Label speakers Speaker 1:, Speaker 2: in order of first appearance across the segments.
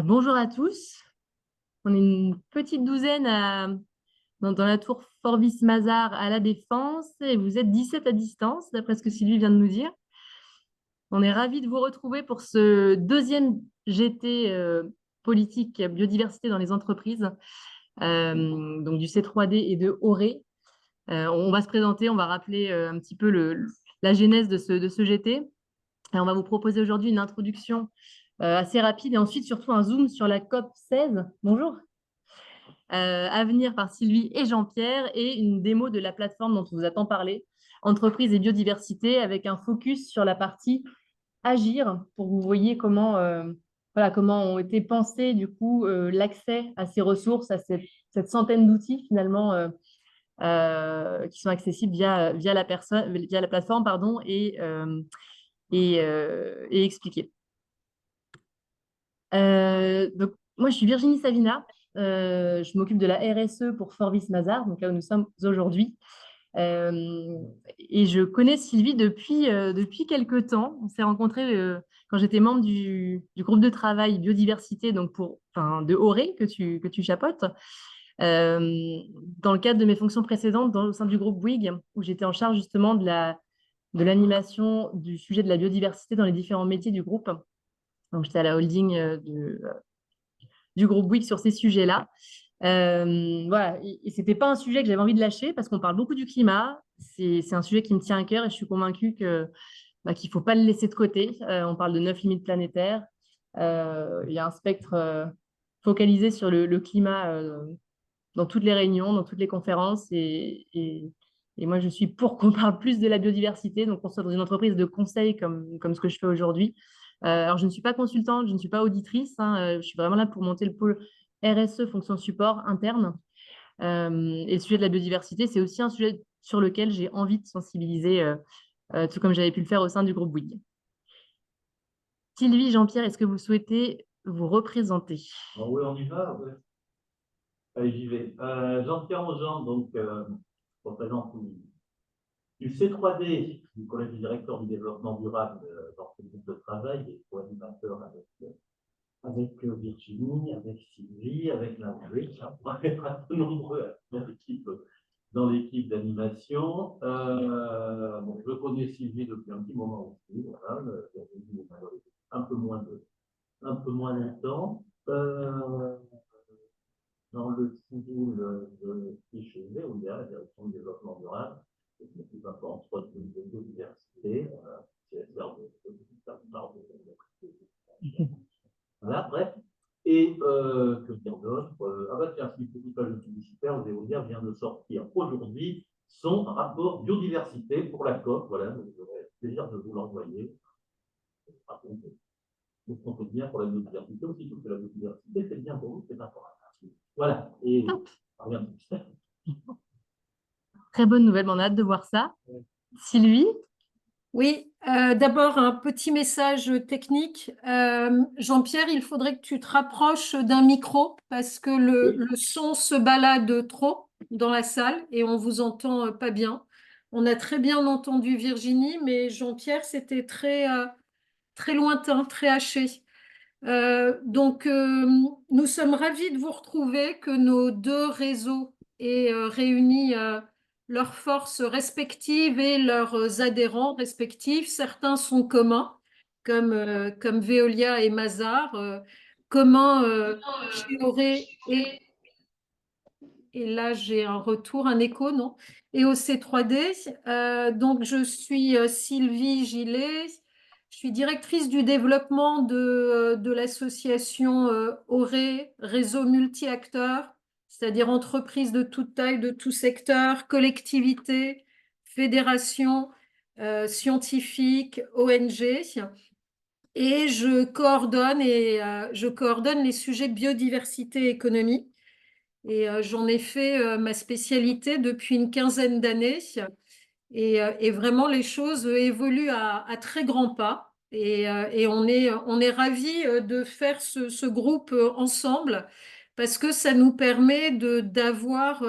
Speaker 1: Bonjour à tous. On est une petite douzaine dans la tour Forbis-Mazars à La Défense et vous êtes 17 à distance, d'après ce que Sylvie vient de nous dire. On est ravis de vous retrouver pour ce deuxième GT politique biodiversité dans les entreprises, donc du C3D et de Auré. On va se présenter, on va rappeler un petit peu la genèse de ce GT. Et on va vous proposer aujourd'hui une introduction assez rapide et ensuite surtout un zoom sur la COP 16. Bonjour. À venir par Sylvie et Jean-Pierre et une démo de la plateforme dont on vous a tant parlé, entreprise et biodiversité, avec un focus sur la partie agir pour que vous voyez comment ont été pensés du coup l'accès à ces ressources, à cette centaine d'outils finalement qui sont accessibles via la plateforme pardon, et expliqués. Donc, moi, je suis Virginie Savina. Je m'occupe de la RSE pour Forbis-Mazars, donc là où nous sommes aujourd'hui. Et je connais Sylvie depuis quelques temps. On s'est rencontrés quand j'étais membre du groupe de travail biodiversité de Auré que tu chapeautes. Dans le cadre de mes fonctions précédentes au sein du groupe Bouygues, où j'étais en charge justement de l'animation du sujet de la biodiversité dans les différents métiers du groupe. Donc, j'étais à la holding du groupe Bouygues sur ces sujets-là. Voilà, et ce n'était pas un sujet que j'avais envie de lâcher parce qu'on parle beaucoup du climat. C'est un sujet qui me tient à cœur et je suis convaincue qu'il ne faut pas le laisser de côté. On parle de 9 limites planétaires. Il y a un spectre focalisé sur le climat dans toutes les réunions, dans toutes les conférences. Et moi, je suis pour qu'on parle plus de la biodiversité, donc qu'on soit dans une entreprise de conseil comme ce que je fais aujourd'hui. Alors, je ne suis pas consultante, je ne suis pas auditrice. Je suis vraiment là pour monter le pôle RSE, fonction support interne. Et le sujet de la biodiversité, c'est aussi un sujet sur lequel j'ai envie de sensibiliser, tout comme j'avais pu le faire au sein du groupe Bouygues. Sylvie, Jean-Pierre, est-ce que vous souhaitez vous représenter?
Speaker 2: Oui, on y va. Ouais. Allez, j'y vais. Jean-Pierre Aujean, donc, représente du C3D, du Collège du directeur du développement durable dans ce groupe de travail, et co-animateur avec Virginie, avec Sylvie, avec Landry. On va être un peu nombreux dans l'équipe d'animation. Bon, je connais Sylvie depuis un petit moment aussi. Voilà, un peu moins longtemps. Dans le civil de Ficheville, où il y a la direction du développement durable, qui m'occupe un peu entre autres de biodiversité, CSR voilà, bref. Et que dire d'autre? Ah bah tiens, si petit page publicitaire, Veolia vient de sortir aujourd'hui son rapport biodiversité pour la COP. Voilà, j'aurais le plaisir de vous l'envoyer. Vous comptez bien pour la biodiversité aussi, parce que la biodiversité, c'est bien pour vous, c'est important. Voilà. Et rien plus.
Speaker 1: Très bonne nouvelle, on a hâte de voir ça. Sylvie?
Speaker 3: Oui, d'abord un petit message technique. Jean-Pierre, il faudrait que tu te rapproches d'un micro parce que le son se balade trop dans la salle et on vous entend pas bien. On a très bien entendu Virginie, mais Jean-Pierre, c'était très lointain, très haché. Nous sommes ravis de vous retrouver, que nos deux réseaux aient réuni leurs forces respectives et leurs adhérents respectifs. Certains sont communs, comme Veolia et Mazars, communs chez Auré et là j'ai un retour, un écho, non? Et au C3D. Donc je suis Sylvie Gillet. Je suis directrice du développement de l'association Auré, réseau multi-acteurs, c'est-à-dire entreprises de toute taille, de tout secteur, collectivités, fédérations scientifiques, ONG. Et je coordonne les sujets biodiversité et économie. Et j'en ai fait ma spécialité depuis une quinzaine d'années. Et vraiment, les choses évoluent à très grands pas. Et on est ravis de faire ce groupe ensemble parce que ça nous permet d'avoir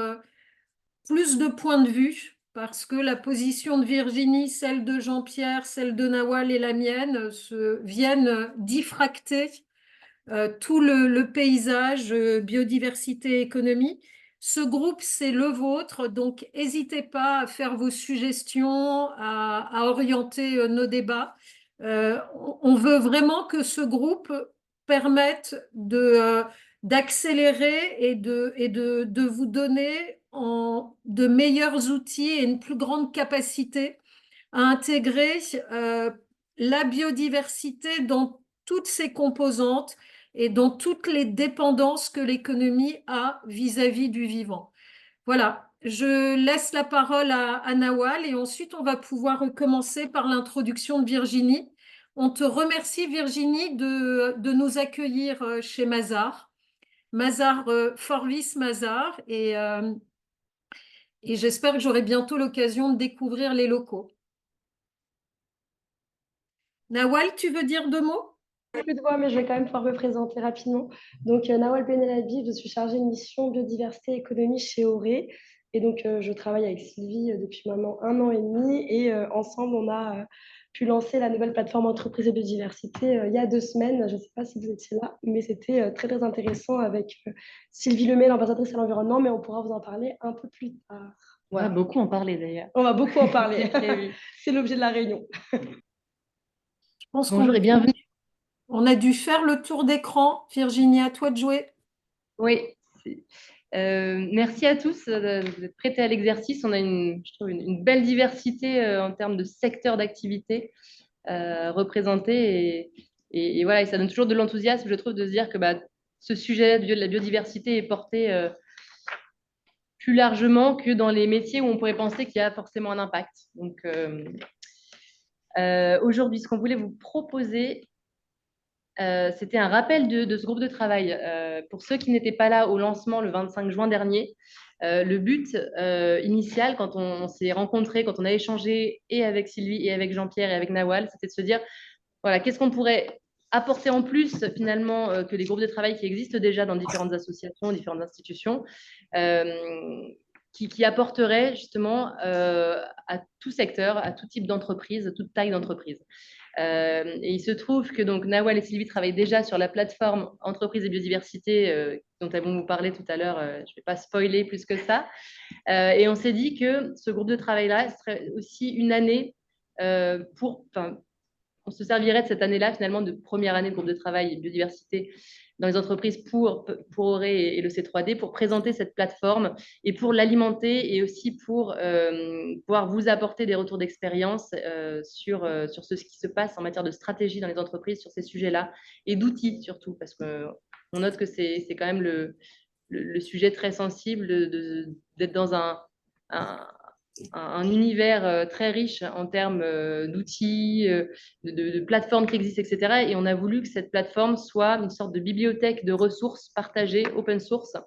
Speaker 3: plus de points de vue. Parce que la position de Virginie, celle de Jean-Pierre, celle de Nawal et la mienne viennent diffracter tout le paysage, biodiversité, économie. Ce groupe, c'est le vôtre, donc n'hésitez pas à faire vos suggestions, à orienter nos débats. On veut vraiment que ce groupe permette d'accélérer et de vous donner de meilleurs outils et une plus grande capacité à intégrer la biodiversité dans toutes ses composantes et dans toutes les dépendances que l'économie a vis-à-vis du vivant. Voilà, je laisse la parole à Nawal et ensuite on va pouvoir recommencer par l'introduction de Virginie. On te remercie Virginie de nous accueillir chez Mazars. Mazars, Forvis Mazars, et j'espère que j'aurai bientôt l'occasion de découvrir les locaux. Nawal, tu veux dire deux mots?
Speaker 4: Plus de voix, mais je vais quand même pouvoir me présenter rapidement. Donc, Nawal Benelabib, je suis chargée de mission biodiversité et économie chez Auré. Et donc, je travaille avec Sylvie depuis maintenant 1 an et demi. Et ensemble, on a pu lancer la nouvelle plateforme entreprise et biodiversité il y a 2 semaines. Je ne sais pas si vous étiez là, mais c'était très, très intéressant avec Sylvie Lemay, l'ambassadrice à l'environnement, mais on pourra vous en parler un peu plus tard.
Speaker 1: Voilà. On va beaucoup en parler d'ailleurs.
Speaker 4: On va beaucoup en parler. C'est l'objet de la réunion.
Speaker 3: Je pense
Speaker 1: Bonjour et bienvenue.
Speaker 3: On a dû faire le tour d'écran. Virginie, à toi de jouer.
Speaker 5: Oui. Merci à tous d'être prêtés à l'exercice. On a je trouve une belle diversité en termes de secteurs d'activité représentés. Et voilà, et ça donne toujours de l'enthousiasme, je trouve, de se dire que ce sujet de la biodiversité est porté plus largement que dans les métiers où on pourrait penser qu'il y a forcément un impact. Donc, aujourd'hui, ce qu'on voulait vous proposer, c'était un rappel de ce groupe de travail. Pour ceux qui n'étaient pas là au lancement le 25 juin dernier, le but initial, quand on s'est rencontrés, quand on a échangé et avec Sylvie et avec Jean-Pierre et avec Nawal, c'était de se dire, voilà, qu'est-ce qu'on pourrait apporter en plus finalement que les groupes de travail qui existent déjà dans différentes associations, différentes institutions, qui apporteraient justement à tout secteur, à tout type d'entreprise, toute taille d'entreprise. Et il se trouve que donc Nawal et Sylvie travaillent déjà sur la plateforme Entreprise et Biodiversité dont elles vont vous parler tout à l'heure. Je ne vais pas spoiler plus que ça. Et on s'est dit que ce groupe de travail-là serait aussi une année on se servirait de cette année-là finalement de première année de groupe de travail et biodiversité dans les entreprises pour Auré et le C3D pour présenter cette plateforme et pour l'alimenter et aussi pour pouvoir vous apporter des retours d'expérience sur ce qui se passe en matière de stratégie dans les entreprises sur ces sujets-là et d'outils surtout parce qu'on note que c'est quand même le sujet très sensible d'être dans un univers très riche en termes d'outils, de plateformes qui existent, etc. Et on a voulu que cette plateforme soit une sorte de bibliothèque de ressources partagées, open source,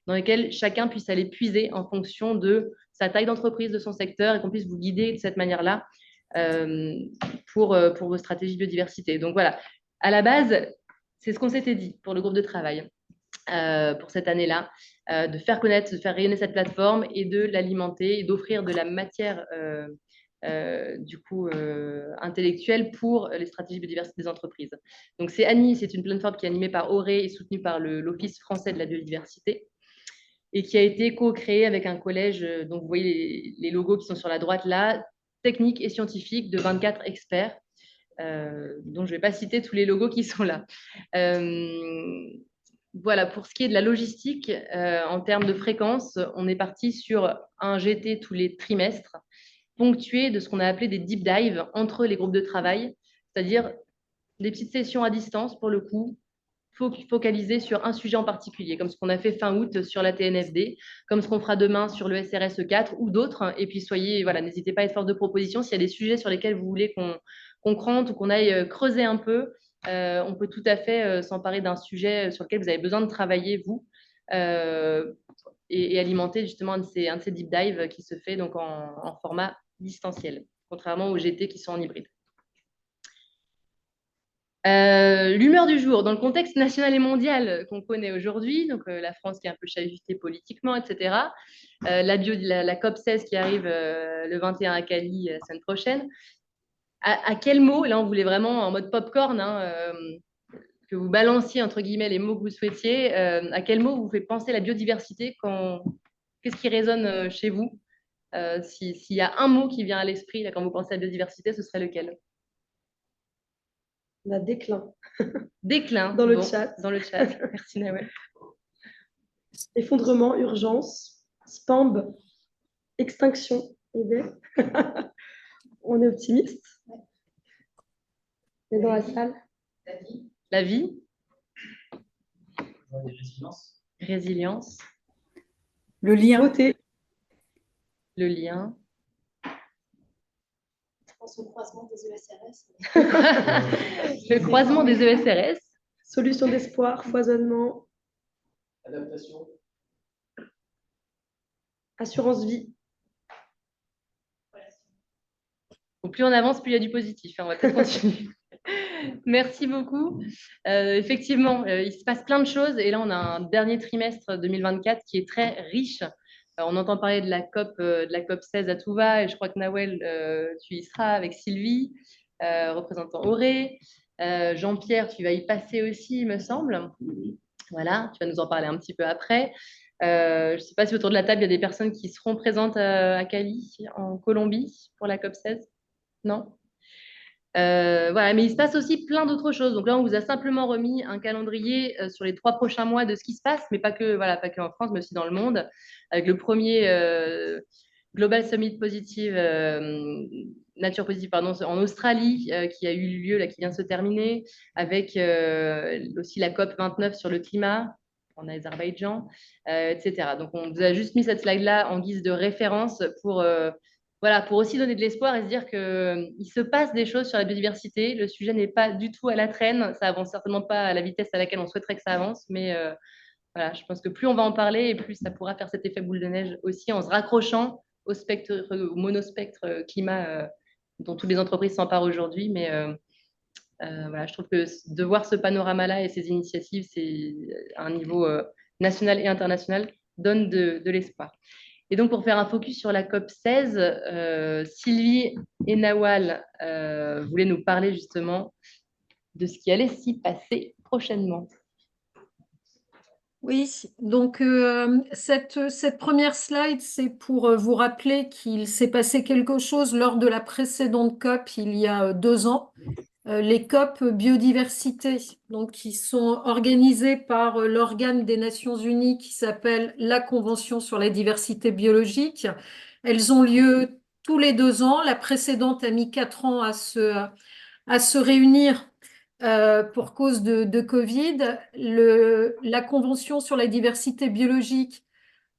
Speaker 5: dans lesquelles chacun puisse aller puiser en fonction de sa taille d'entreprise, de son secteur, et qu'on puisse vous guider de cette manière-là pour vos stratégies de biodiversité. Donc voilà, à la base, c'est ce qu'on s'était dit pour le groupe de travail. Pour cette année-là, de faire connaître, de faire rayonner cette plateforme et de l'alimenter et d'offrir de la matière intellectuelle pour les stratégies biodiversité des entreprises. Donc c'est Annie, c'est une plateforme qui est animée par Auré et soutenue par l'Office français de la biodiversité et qui a été co-créée avec un collège, donc vous voyez les logos qui sont sur la droite là, techniques et scientifiques de 24 experts, dont je ne vais pas citer tous les logos qui sont là. Voilà, pour ce qui est de la logistique, en termes de fréquence, on est parti sur un GT tous les trimestres, ponctué de ce qu'on a appelé des deep dives entre les groupes de travail, c'est-à-dire des petites sessions à distance, pour le coup, focalisées sur un sujet en particulier, comme ce qu'on a fait fin août sur la TNFD, comme ce qu'on fera demain sur le SRSE 4 ou d'autres. Et puis, n'hésitez pas à être force de proposition. S'il y a des sujets sur lesquels vous voulez qu'on crante ou qu'on aille creuser un peu, on peut tout à fait s'emparer d'un sujet sur lequel vous avez besoin de travailler, vous, et alimenter justement un de ces deep dives qui se fait donc en format distanciel, contrairement aux GT qui sont en hybride. L'humeur du jour, dans le contexte national et mondial qu'on connaît aujourd'hui, donc la France qui est un peu chahutée politiquement, etc., la COP16 qui arrive le 21 à Cali la semaine prochaine, à quel mot, là on voulait vraiment en mode popcorn, que vous balanciez, entre guillemets, les mots que vous souhaitiez, à quel mot vous fait penser la biodiversité qu'est-ce qui résonne chez vous? S'il y a un mot qui vient à l'esprit là, quand vous pensez à la biodiversité, ce serait lequel?
Speaker 4: On a déclin
Speaker 5: Déclin.
Speaker 4: dans le
Speaker 5: Bon,
Speaker 4: chat.
Speaker 5: Dans le chat. Merci, Nawel.
Speaker 4: Effondrement, urgence, spamb, extinction. Idée. On est optimiste. Et dans la salle.
Speaker 5: La vie.
Speaker 2: Résilience.
Speaker 5: Résilience.
Speaker 6: Le lien.
Speaker 4: Beauté.
Speaker 5: Le lien.
Speaker 7: Je pense au croisement des ESRS.
Speaker 5: Le croisement des ESRS.
Speaker 4: Solution d'espoir, foisonnement.
Speaker 2: Adaptation.
Speaker 4: Assurance vie.
Speaker 5: Donc, plus on avance, plus il y a du positif. Hein, on va peut-être continuer. Merci beaucoup. Effectivement, il se passe plein de choses et là, on a un dernier trimestre 2024 qui est très riche. On entend parler de la COP 16 à Touva et je crois que Nawel, tu y seras avec Sylvie, représentant Auré. Jean-Pierre, tu vas y passer aussi, il me semble. Voilà, tu vas nous en parler un petit peu après. Je ne sais pas si autour de la table, il y a des personnes qui seront présentes à Cali, en Colombie, pour la COP 16. Non? Voilà, mais il se passe aussi plein d'autres choses. Donc là, on vous a simplement remis un calendrier sur les 3 prochains mois de ce qui se passe, mais pas que, voilà, pas que en France, mais aussi dans le monde, avec le premier Global Summit Positive, Nature Positive, pardon, en Australie, qui a eu lieu, là, qui vient de se terminer, avec aussi la COP 29 sur le climat en Azerbaïdjan, etc. Donc, on vous a juste mis cette slide-là en guise de référence pour voilà, pour aussi donner de l'espoir et se dire qu'il se passe des choses sur la biodiversité. Le sujet n'est pas du tout à la traîne. Ça avance certainement pas à la vitesse à laquelle on souhaiterait que ça avance. Mais voilà, je pense que plus on va en parler et plus ça pourra faire cet effet boule de neige aussi en se raccrochant au monospectre climat dont toutes les entreprises s'emparent aujourd'hui. Mais voilà, je trouve que de voir ce panorama-là et ces initiatives, c'est à un niveau national et international, donne de l'espoir. Et donc, pour faire un focus sur la COP 16, Sylvie et Nawal voulaient nous parler justement de ce qui allait s'y passer prochainement.
Speaker 3: Oui, donc cette première slide, c'est pour vous rappeler qu'il s'est passé quelque chose lors de la précédente COP il y a 2 ans. Les COP biodiversité, donc qui sont organisées par l'organe des Nations Unies qui s'appelle la Convention sur la diversité biologique. Elles ont lieu tous les 2 ans. La précédente a mis 4 ans à se réunir pour cause de Covid. La Convention sur la diversité biologique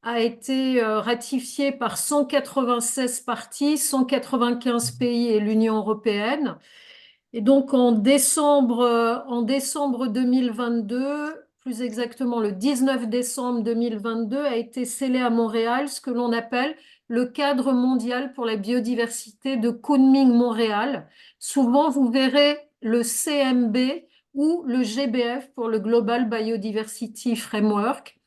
Speaker 3: a été ratifiée par 196 parties, 195 pays et l'Union européenne. Et donc en décembre 2022, plus exactement le 19 décembre 2022, a été scellé à Montréal ce que l'on appelle le cadre mondial pour la biodiversité de Kunming-Montréal. Souvent, vous verrez le CMB ou le GBF pour le Global Biodiversity Framework.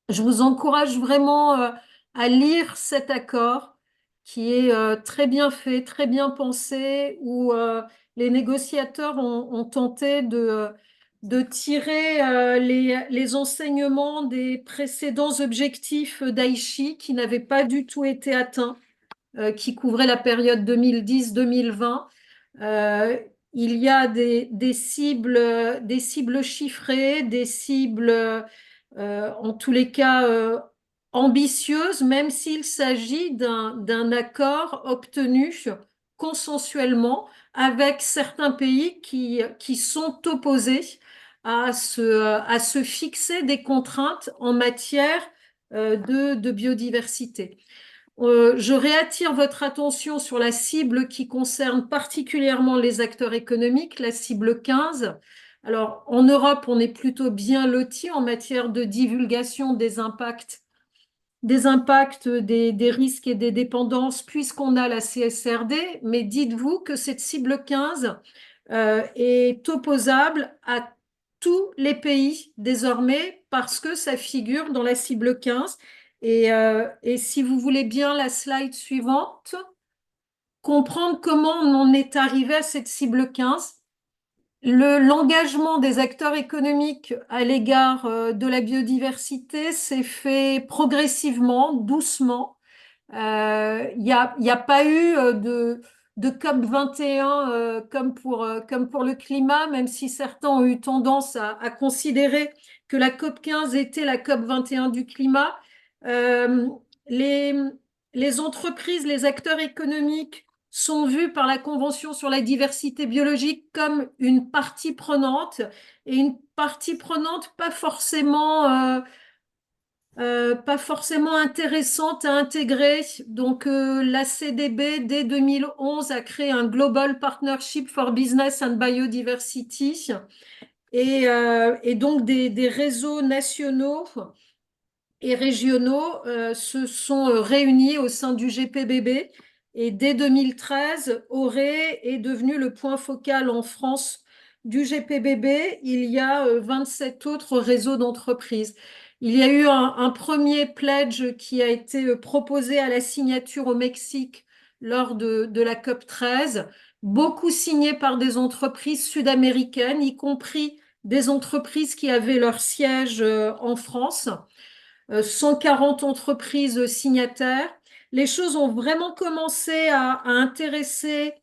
Speaker 3: Je vous encourage vraiment à lire cet accord qui est très bien fait, très bien pensé, où les négociateurs ont tenté de tirer les enseignements des précédents objectifs d'Aichi qui n'avaient pas du tout été atteints, qui couvraient la période 2010-2020. Il y a des cibles chiffrées, des cibles en tous les cas ambitieuse, même s'il s'agit d'un accord obtenu consensuellement avec certains pays qui sont opposés à se fixer des contraintes en matière de biodiversité. Je réattire votre attention sur la cible qui concerne particulièrement les acteurs économiques, la cible 15. Alors, en Europe, on est plutôt bien loti en matière de divulgation des impacts, des risques et des dépendances, puisqu'on a la CSRD, mais dites-vous que cette cible 15 est opposable à tous les pays désormais parce que ça figure dans la cible 15. Et si vous voulez bien la slide suivante, comprendre comment on en est arrivé à cette cible 15. l'engagement des acteurs économiques à l'égard de la biodiversité s'est fait progressivement, doucement. Il n'y a pas eu de COP 21 comme pour le climat, même si certains ont eu tendance à considérer que la COP 15 était la COP 21 du climat. Euh, les, les entreprises, les acteurs économiques sont vus par la Convention sur la diversité biologique comme une partie prenante, et une partie prenante pas forcément intéressante à intégrer. Donc, la CDB, dès 2011, a créé un Global Partnership for Business and Biodiversity, et donc des réseaux nationaux et régionaux se sont réunis au sein du GPBB. Et dès 2013, Auray est devenu le point focal en France du GPBB. Il y a 27 autres réseaux d'entreprises. Il y a eu un premier pledge qui a été proposé à la signature au Mexique lors de la COP 13, beaucoup signé par des entreprises sud-américaines, y compris des entreprises qui avaient leur siège en France. 140 entreprises signataires. Les choses ont vraiment commencé à intéresser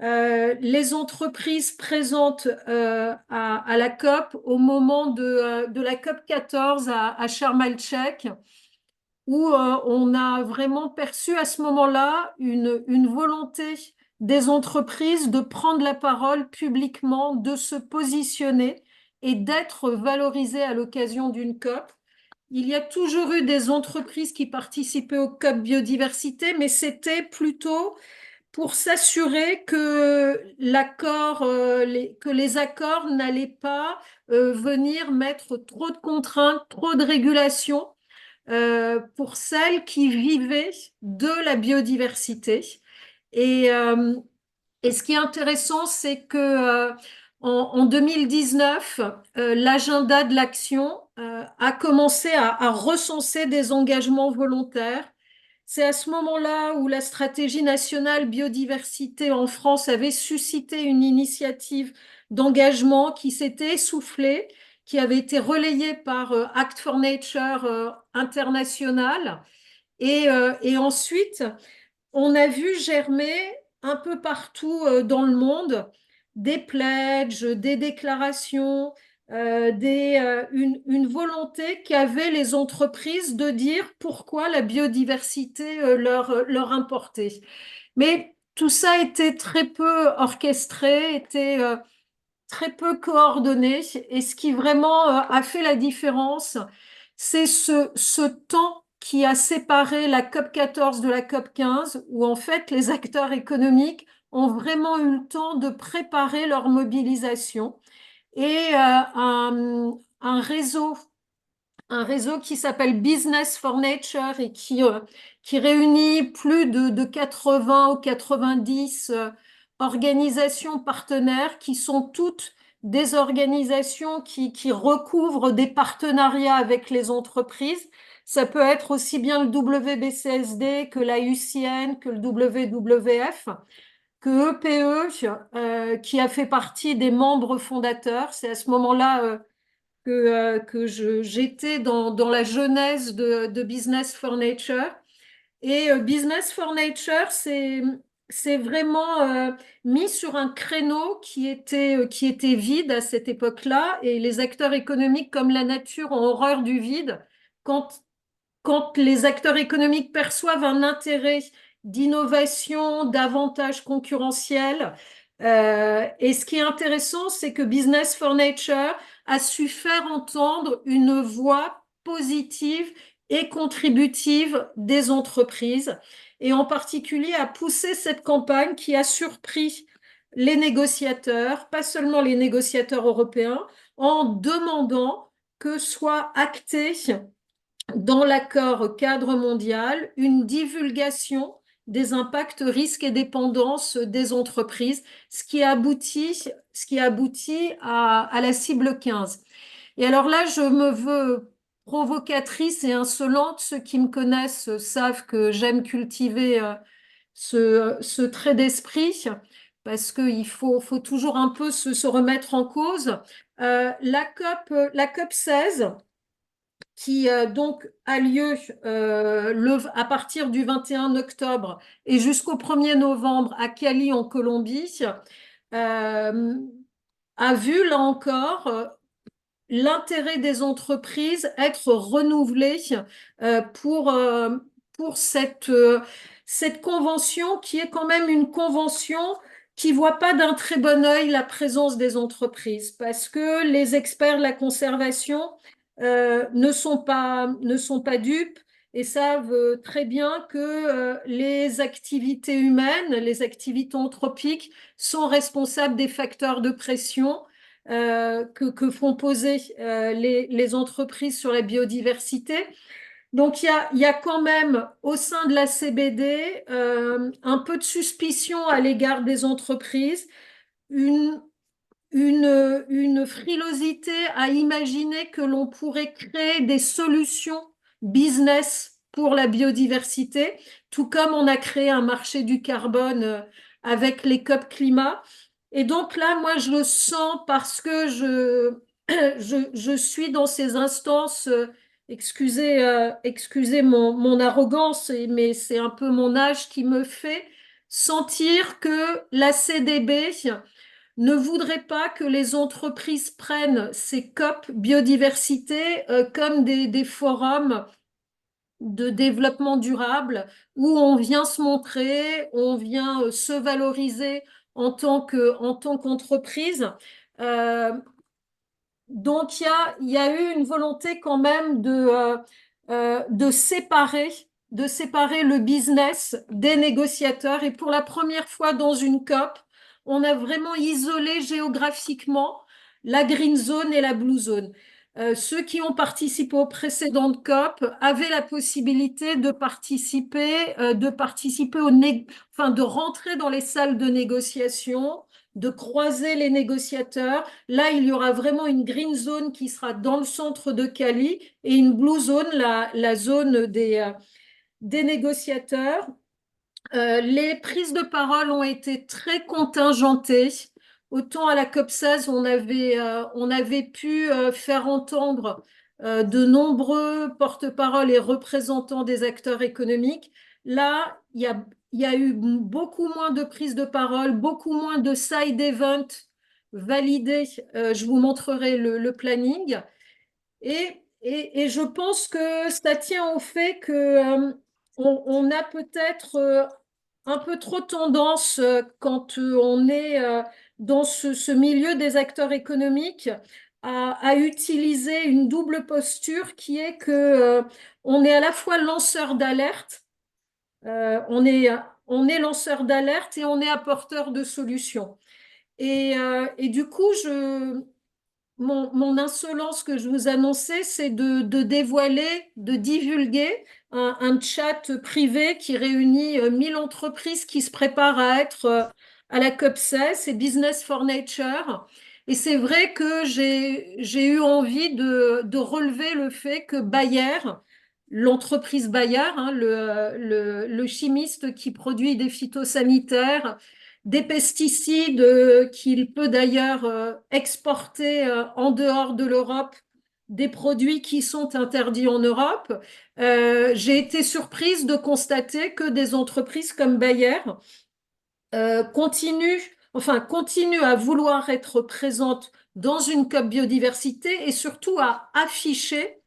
Speaker 3: les entreprises présentes à la COP au moment de la COP 14 à Sharm el-Sheikh, où on a vraiment perçu à ce moment-là une volonté des entreprises de prendre la parole publiquement, de se positionner et d'être valorisées à l'occasion d'une COP. Il y a toujours eu des entreprises qui participaient au COP biodiversité, mais c'était plutôt pour s'assurer que que les accords n'allaient pas venir mettre trop de contraintes, trop de régulations pour celles qui vivaient de la biodiversité. Et, euh, et ce qui est intéressant, c'est que en 2019, l'agenda de l'action a commencé à recenser des engagements volontaires. C'est à ce moment-là où la stratégie nationale biodiversité en France avait suscité une initiative d'engagement qui s'était essoufflée, qui avait été relayée par Act for Nature international. Et ensuite, on a vu germer un peu partout dans le monde des pledges, des déclarations, une volonté qu'avaient les entreprises de dire pourquoi la biodiversité leur importait. Mais tout ça était très peu orchestré, était très peu coordonné. Et ce qui vraiment a fait la différence, c'est ce temps qui a séparé la COP 14 de la COP 15, où en fait les acteurs économiques ont vraiment eu le temps de préparer leur mobilisation. Et un réseau qui s'appelle Business for Nature et qui réunit plus de 80 ou 90 organisations partenaires qui sont toutes des organisations qui recouvrent des partenariats avec les entreprises. Ça peut être aussi bien le WBCSD que la UCN, que le WWF, que EPE, qui a fait partie des membres fondateurs. C'est à ce moment-là que j'étais dans la genèse de Business for Nature. Et Business for Nature, c'est vraiment mis sur un créneau qui était vide à cette époque-là. Et les acteurs économiques comme la nature ont horreur du vide. Quand les acteurs économiques perçoivent un intérêt d'innovation, d'avantage concurrentiel. Et ce qui est intéressant, c'est que Business for Nature a su faire entendre une voix positive et contributive des entreprises, et en particulier a poussé cette campagne qui a surpris les négociateurs, pas seulement les négociateurs européens, en demandant que soit acté dans l'accord cadre mondial une divulgation des impacts, risques et dépendances des entreprises, ce qui aboutit à la cible 15. Et alors là, je me veux provocatrice et insolente. Ceux qui me connaissent savent que j'aime cultiver ce trait d'esprit, parce qu'il faut toujours un peu se remettre en cause. La COP 16, qui donc a lieu à partir du 21 octobre et jusqu'au 1er novembre à Cali en Colombie, a vu là encore l'intérêt des entreprises être renouvelé pour cette convention qui est quand même une convention qui ne voit pas d'un très bon œil la présence des entreprises parce que les experts de la conservation ne sont pas dupes et savent très bien que les activités humaines, les activités anthropiques sont responsables des facteurs de pression que font poser les entreprises sur la biodiversité. Donc, il y a quand même au sein de la CBD un peu de suspicion à l'égard des entreprises, une frilosité à imaginer que l'on pourrait créer des solutions business pour la biodiversité, tout comme on a créé un marché du carbone avec les COP climat. Et donc là, moi, je le sens parce que je suis dans ces instances, excusez mon arrogance, mais c'est un peu mon âge qui me fait sentir que la CDB ne voudrait pas que les entreprises prennent ces COP biodiversité comme des forums de développement durable où on vient se montrer, on vient se valoriser en tant qu'entreprise. Donc, il y a eu une volonté quand même de séparer le business des négociateurs. Et pour la première fois dans une COP, on a vraiment isolé géographiquement la green zone et la blue zone. Ceux qui ont participé aux précédentes COP avaient la possibilité de participer de rentrer dans les salles de négociation, de croiser les négociateurs. Là, il y aura vraiment une green zone qui sera dans le centre de Cali et une blue zone, la zone des négociateurs. Les prises de parole ont été très contingentées. Autant à la COP 16, on avait pu faire entendre de nombreux porte-parole et représentants des acteurs économiques. Là, il y a eu beaucoup moins de prises de parole, beaucoup moins de side events validés. Je vous montrerai le planning. Et je pense que ça tient au fait que on a peut-être un peu trop tendance quand on est dans ce milieu des acteurs économiques à utiliser une double posture qui est que on est à la fois lanceur d'alerte, on est lanceur d'alerte et on est apporteur de solutions. Et du coup, mon insolence que je vous annonçais, c'est de dévoiler, de divulguer un chat privé qui réunit 1000 entreprises qui se préparent à être à la COP 16, c'est Business for Nature. Et c'est vrai que j'ai eu envie de relever le fait que Bayer, l'entreprise Bayer, hein, le chimiste qui produit des phytosanitaires, des pesticides qu'il peut d'ailleurs exporter en dehors de l'Europe, des produits qui sont interdits en Europe. J'ai été surprise de constater que des entreprises comme Bayer continuent à vouloir être présentes dans une COP biodiversité et surtout à afficher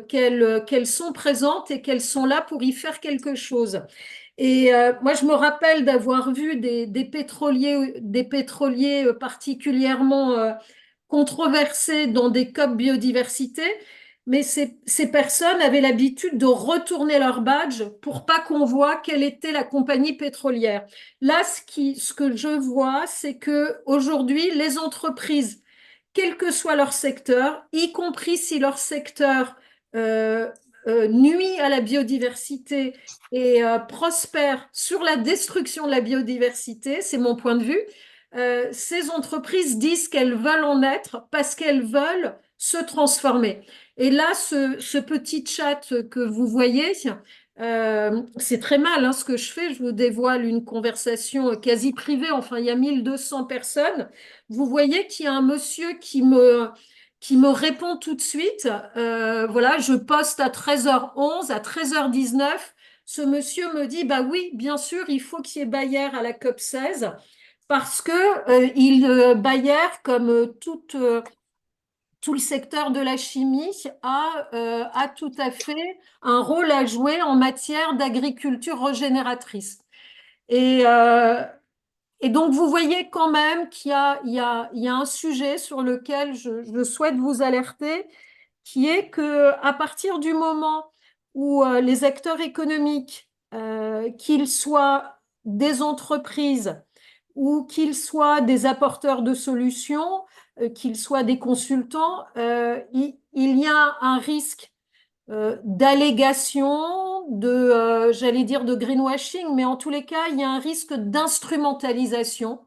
Speaker 3: qu'elles sont présentes et qu'elles sont là pour y faire quelque chose. Et moi, je me rappelle d'avoir vu des pétroliers particulièrement controversés dans des COP biodiversité, mais ces personnes avaient l'habitude de retourner leur badge pour pas qu'on voit quelle était la compagnie pétrolière. Là, ce que je vois, c'est que aujourd'hui, les entreprises, quel que soit leur secteur, y compris si leur secteur nuit à la biodiversité et prospère sur la destruction de la biodiversité, c'est mon point de vue, ces entreprises disent qu'elles veulent en être parce qu'elles veulent se transformer. Et là, ce petit chat que vous voyez, C'est très mal hein, ce que je fais. Je vous dévoile une conversation quasi privée. Enfin, il y a 1200 personnes. Vous voyez qu'il y a un monsieur qui me répond tout de suite. Voilà, je poste à 13h11, à 13h19. Ce monsieur me dit, bah oui, bien sûr, il faut qu'il y ait Bayer à la COP 16 parce que Bayer, comme tout le secteur de la chimie a tout à fait un rôle à jouer en matière d'agriculture régénératrice. Et, euh, et donc, vous voyez quand même qu'il y a un sujet sur lequel je souhaite vous alerter, qui est que à partir du moment où les acteurs économiques, qu'ils soient des entreprises ou qu'ils soient des apporteurs de solutions, qu'ils soient des consultants, il y a un risque d'allégation, j'allais dire de greenwashing, mais en tous les cas, il y a un risque d'instrumentalisation.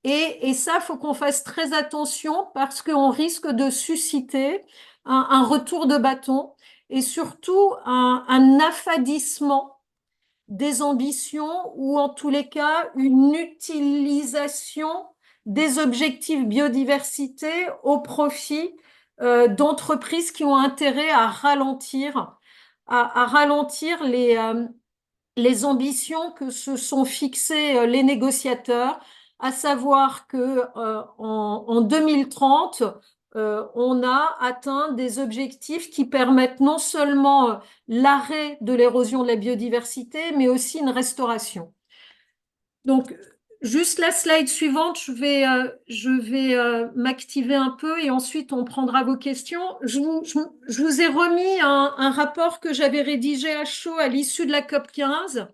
Speaker 3: Et ça, il faut qu'on fasse très attention parce qu'on risque de susciter un retour de bâton et surtout un affadissement des ambitions ou en tous les cas une utilisation des objectifs biodiversité au profit d'entreprises qui ont intérêt à ralentir les ambitions que se sont fixées les négociateurs, à savoir que en 2030, on a atteint des objectifs qui permettent non seulement l'arrêt de l'érosion de la biodiversité, mais aussi une restauration. Donc, juste la slide suivante, je vais m'activer un peu et ensuite on prendra vos questions. Je vous ai remis un rapport que j'avais rédigé à chaud à l'issue de la COP 15.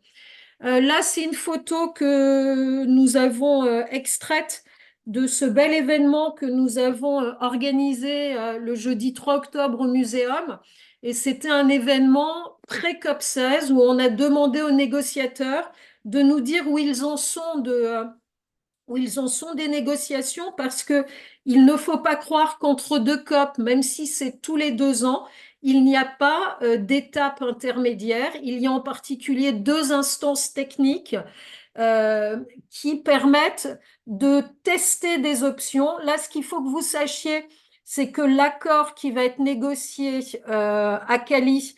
Speaker 3: Là, c'est une photo que nous avons extraite de ce bel événement que nous avons organisé le jeudi 3 octobre au Muséum. Et c'était un événement pré-COP 16 où on a demandé aux négociateurs de nous dire où ils en sont des négociations parce que il ne faut pas croire qu'entre deux COP, même si c'est tous les 2 ans, il n'y a pas d'étape intermédiaire. Il y a en particulier 2 instances techniques qui permettent de tester des options. Là, ce qu'il faut que vous sachiez, c'est que l'accord qui va être négocié à Cali,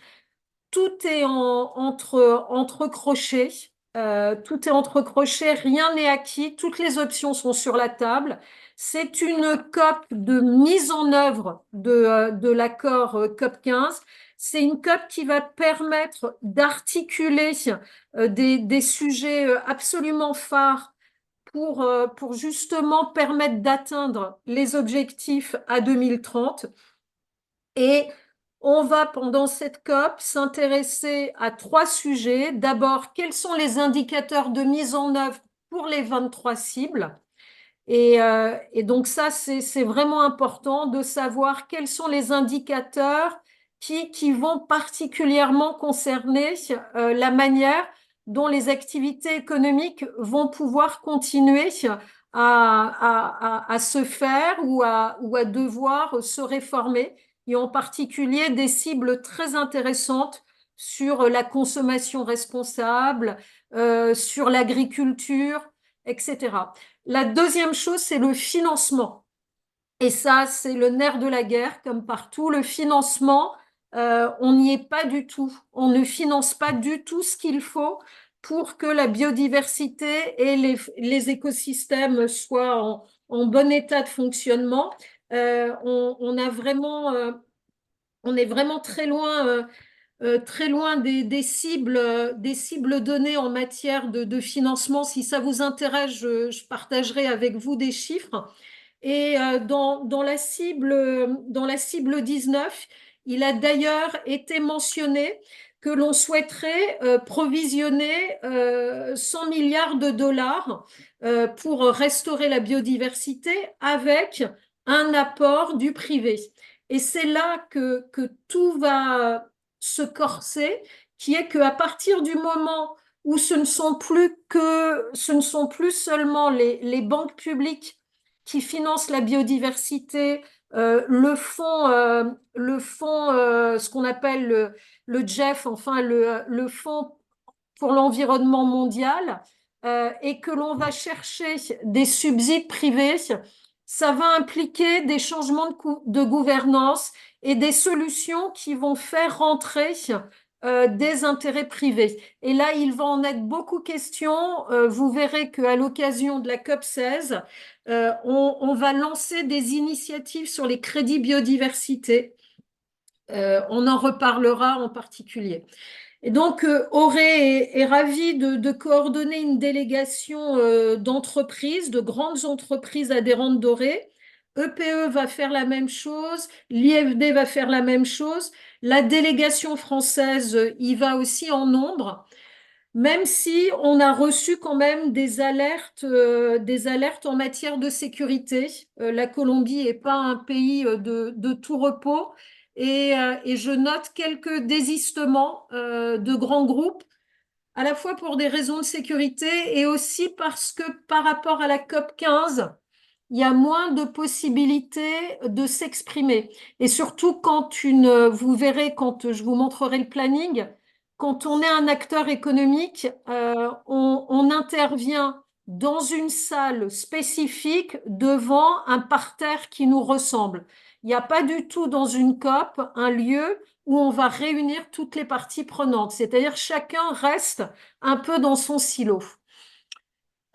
Speaker 3: tout est entre crochets. Tout est entre crochets, rien n'est acquis, toutes les options sont sur la table. C'est une COP de mise en œuvre de l'accord COP 15. C'est une COP qui va permettre d'articuler des sujets absolument phares pour justement permettre d'atteindre les objectifs à 2030. Et on va, pendant cette COP, s'intéresser à 3 sujets. D'abord, quels sont les indicateurs de mise en œuvre pour les 23 cibles? Et donc ça, c'est vraiment important de savoir quels sont les indicateurs qui vont particulièrement concerner la manière dont les activités économiques vont pouvoir continuer à se faire ou à devoir se réformer, et en particulier des cibles très intéressantes sur la consommation responsable, sur l'agriculture, etc. La deuxième chose, c'est le financement. Et ça, c'est le nerf de la guerre, comme partout. Le financement, on n'y est pas du tout. On ne finance pas du tout ce qu'il faut pour que la biodiversité et les écosystèmes soient en bon état de fonctionnement. On est vraiment très loin des cibles données en matière de financement. Si ça vous intéresse, je partagerai avec vous des chiffres. Et dans la cible 19, il a d'ailleurs été mentionné que l'on souhaiterait provisionner 100 milliards de dollars pour restaurer la biodiversité avec un apport du privé. Et c'est là que tout va se corser, qui est qu'à partir du moment où ce ne sont plus seulement les banques publiques qui financent la biodiversité ce qu'on appelle le GEF, enfin le fonds pour l'environnement mondial, et que l'on va chercher des subsides privés, ça va impliquer des changements de gouvernance et des solutions qui vont faire rentrer des intérêts privés. Et là, il va en être beaucoup question. Vous verrez qu'à l'occasion de la COP 16, on va lancer des initiatives sur les crédits biodiversité. On en reparlera en particulier. Et donc, Auré est ravi de coordonner une délégation d'entreprises, de grandes entreprises adhérentes d'Auré. EPE va faire la même chose, l'IFD va faire la même chose, la délégation française y va aussi en nombre, même si on a reçu quand même des alertes en matière de sécurité. La Colombie n'est pas un pays de tout repos. Et je note quelques désistements de grands groupes, à la fois pour des raisons de sécurité et aussi parce que par rapport à la COP 15, il y a moins de possibilités de s'exprimer. Et surtout vous verrez quand je vous montrerai le planning, quand on est un acteur économique, on intervient dans une salle spécifique devant un parterre qui nous ressemble. Il n'y a pas du tout dans une COP un lieu où on va réunir toutes les parties prenantes. C'est-à-dire chacun reste un peu dans son silo.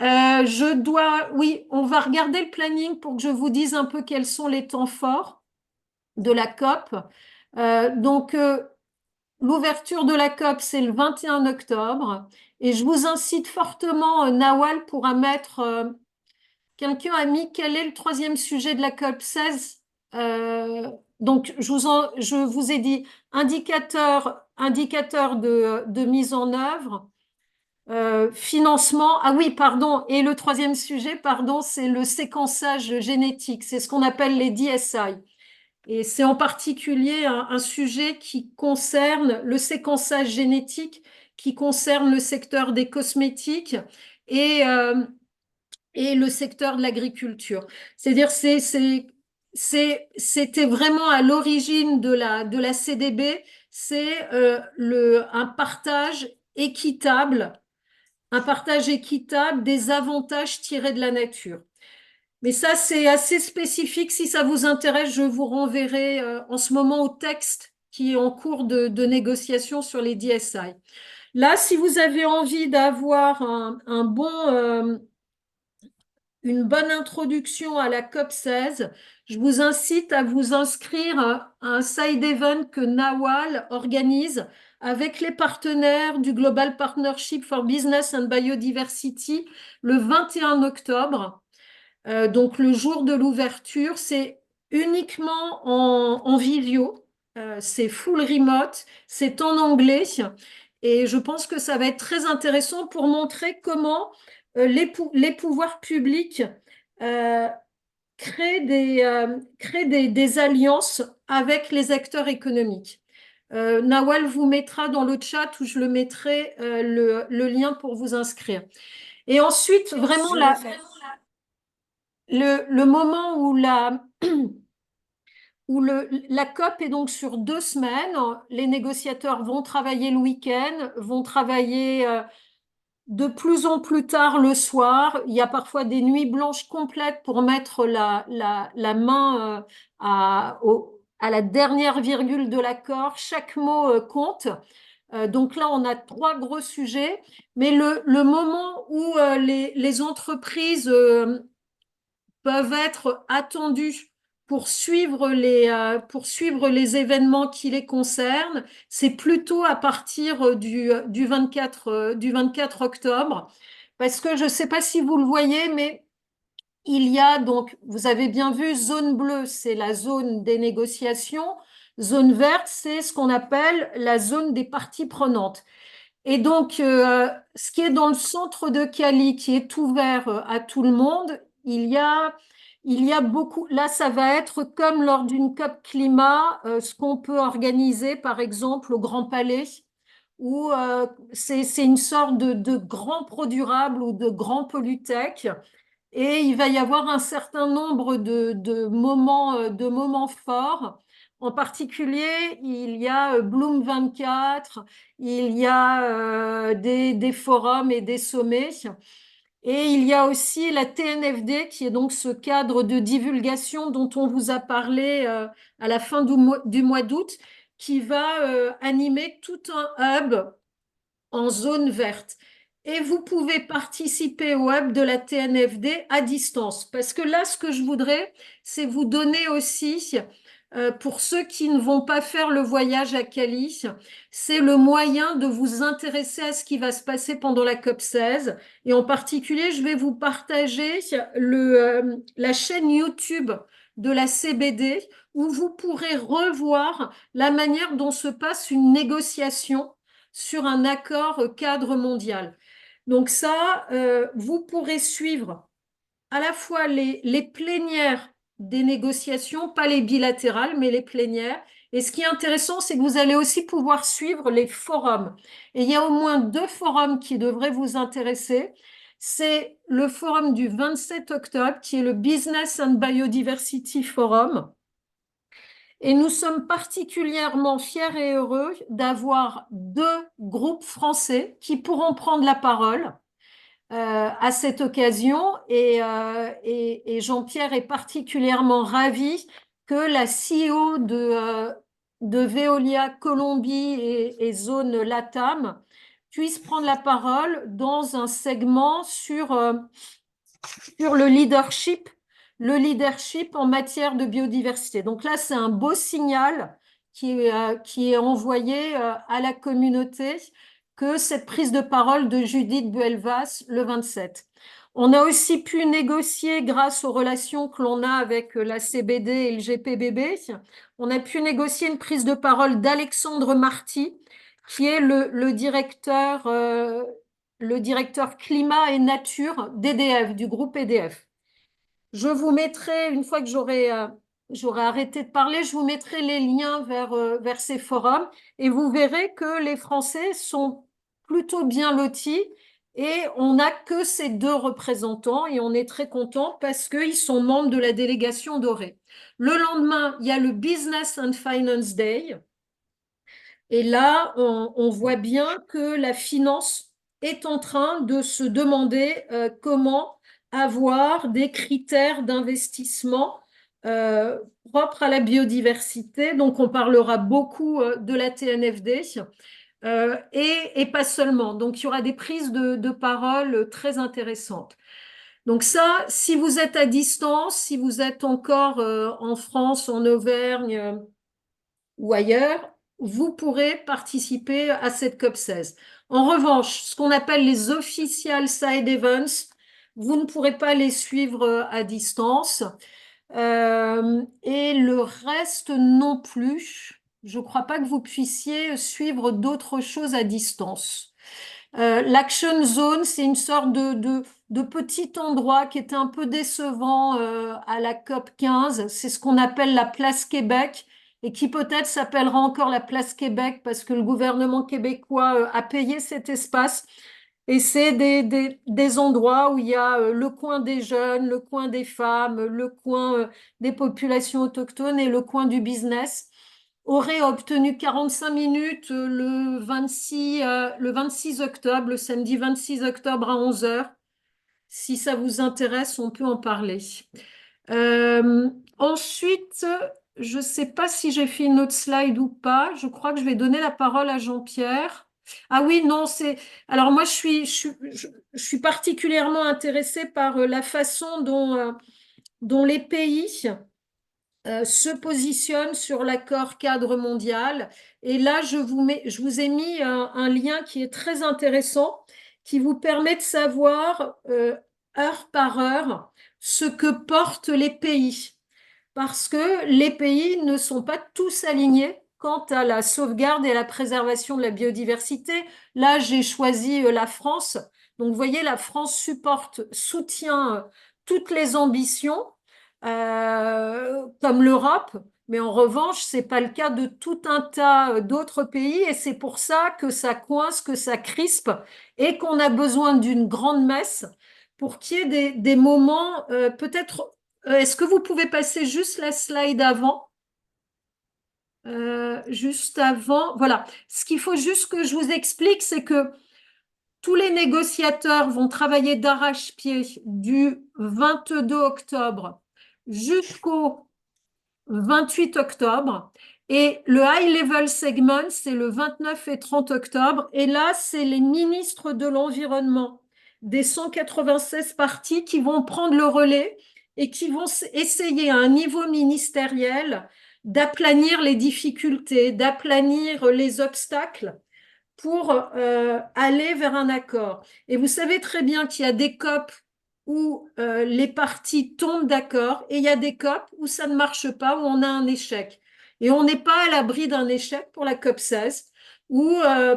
Speaker 3: Oui, on va regarder le planning pour que je vous dise un peu quels sont les temps forts de la COP. L'ouverture de la COP, c'est le 21 octobre. Et je vous incite fortement, Nawal pourra mettre, quelqu'un a mis quel est le troisième sujet de la COP 16. Donc, je vous ai dit indicateur de mise en œuvre. Financement, ah oui, pardon, et le troisième sujet, pardon, c'est le séquençage génétique, c'est ce qu'on appelle les DSI. Et c'est en particulier un sujet qui concerne le séquençage génétique, qui concerne le secteur des cosmétiques et, euh, et le secteur de l'agriculture. C'est-à-dire, c'était vraiment à l'origine de la CDB, c'est un partage équitable des avantages tirés de la nature. Mais ça, c'est assez spécifique. Si ça vous intéresse, je vous renverrai en ce moment au texte qui est en cours de négociation sur les DSI. Là, si vous avez envie d'avoir une bonne introduction à la COP 16, je vous incite à vous inscrire à un side event que Nawal organise avec les partenaires du Global Partnership for Business and Biodiversity le 21 octobre. Donc le jour de l'ouverture, c'est uniquement en visio, c'est full remote, c'est en anglais et je pense que ça va être très intéressant pour montrer comment les pouvoirs publics créent des alliances avec les acteurs économiques. Nawal vous mettra dans le chat où je le mettrai le lien pour vous inscrire. Et ensuite, vraiment, le moment où la COP est donc sur 2 semaines, les négociateurs vont travailler le week-end, vont travailler de plus en plus tard le soir. Il y a parfois des nuits blanches complètes pour mettre la main à la dernière virgule de l'accord. Chaque mot compte. Donc là, on a 3 gros sujets. Mais le moment où les entreprises peuvent être attendues pour suivre les événements qui les concernent, c'est plutôt à partir du 24 octobre. Parce que je ne sais pas si vous le voyez, mais il y a donc, vous avez bien vu, zone bleue, c'est la zone des négociations. Zone verte, c'est ce qu'on appelle la zone des parties prenantes. Et donc, ce qui est dans le centre de Cali, qui est ouvert à tout le monde, il y a beaucoup. Là, ça va être comme lors d'une COP climat, ce qu'on peut organiser, par exemple, au Grand Palais, où c'est une sorte de grand pro durable ou de grand pollutech. et il va y avoir un certain nombre de moments forts. En particulier, il y a Bloom 24, il y a des forums et des sommets. Et il y a aussi la TNFD, qui est donc ce cadre de divulgation dont on vous a parlé à la fin du mois d'août, qui va animer tout un hub en zone verte. Et vous pouvez participer au hub de la TNFD à distance. Parce que là, ce que je voudrais, c'est vous donner aussi, pour ceux qui ne vont pas faire le voyage à Cali, c'est le moyen de vous intéresser à ce qui va se passer pendant la COP16. Et en particulier, je vais vous partager la chaîne YouTube de la CBD, où vous pourrez revoir la manière dont se passe une négociation sur un accord cadre mondial. Donc ça, vous pourrez suivre à la fois les plénières des négociations, pas les bilatérales, mais les plénières. Et ce qui est intéressant, c'est que vous allez aussi pouvoir suivre les forums. Et il y a au moins 2 forums qui devraient vous intéresser. C'est le forum du 27 octobre, qui est le Business and Biodiversity Forum. Et nous sommes particulièrement fiers et heureux d'avoir 2 groupes français qui pourront prendre la parole à cette occasion. Et Jean-Pierre est particulièrement ravi que la CEO de Veolia Colombie et zone LATAM puisse prendre la parole dans un segment sur le leadership en matière de biodiversité. Donc là, c'est un beau signal qui est envoyé à la communauté, que cette prise de parole de Judith Buelvas le 27. On a aussi pu négocier, grâce aux relations que l'on a avec la CBD et le GPBB, on a pu négocier une prise de parole d'Alexandre Marty, qui est le directeur climat et nature d'EDF, du groupe EDF. Je vous mettrai, une fois que j'aurai arrêté de parler, je vous mettrai les liens vers ces forums, et vous verrez que les Français sont plutôt bien lotis, et on n'a que ces 2 représentants, et on est très content parce qu'ils sont membres de la délégation dorée. Le lendemain, il y a le Business and Finance Day. Et là, on voit bien que la finance est en train de se demander comment avoir des critères d'investissement propres à la biodiversité. Donc, on parlera beaucoup de la TNFD et pas seulement. Donc, il y aura des prises de parole très intéressantes. Donc ça, si vous êtes à distance, si vous êtes encore en France, en Auvergne ou ailleurs, vous pourrez participer à cette COP16. En revanche, ce qu'on appelle les official side events, vous ne pourrez pas les suivre à distance. Et le reste non plus. Je ne crois pas que vous puissiez suivre d'autres choses à distance. L'Action Zone, c'est une sorte de petit endroit qui était un peu décevant à la COP 15. C'est ce qu'on appelle la place Québec, et qui peut-être s'appellera encore la place Québec parce que le gouvernement québécois a payé cet espace. Et c'est des endroits où il y a le coin des jeunes, le coin des femmes, le coin des populations autochtones et le coin du business. Aurait obtenu 45 minutes le 26 octobre, le samedi 26 octobre à 11h. Si ça vous intéresse, on peut en parler. Ensuite, je ne sais pas si j'ai fait une autre slide ou pas. Je crois que je vais donner la parole à Jean-Pierre. Ah oui, non, c'est... Alors moi, je suis particulièrement intéressée par la façon dont les pays se positionnent sur l'accord cadre mondial. Et là, je vous ai mis un lien qui est très intéressant, qui vous permet de savoir heure par heure ce que portent les pays. Parce que les pays ne sont pas tous alignés quant à la sauvegarde et à la préservation de la biodiversité. Là, j'ai choisi la France. Donc, vous voyez, la France soutient toutes les ambitions, comme l'Europe, mais en revanche, ce n'est pas le cas de tout un tas d'autres pays, et c'est pour ça que ça coince, que ça crispe, et qu'on a besoin d'une grande messe pour qu'il y ait des moments, peut-être, est-ce que vous pouvez passer juste la slide avant? Juste avant, voilà. Ce qu'il faut juste que je vous explique, c'est que tous les négociateurs vont travailler d'arrache-pied du 22 octobre jusqu'au 28 octobre. Et le High Level Segment, c'est le 29 et 30 octobre. Et là, c'est les ministres de l'Environnement des 196 partis qui vont prendre le relais et qui vont essayer à un niveau ministériel d'aplanir les difficultés, d'aplanir les obstacles pour aller vers un accord. Et vous savez très bien qu'il y a des COP où les parties tombent d'accord et il y a des COP où ça ne marche pas, où on a un échec. Et on n'est pas à l'abri d'un échec pour la COP 16, où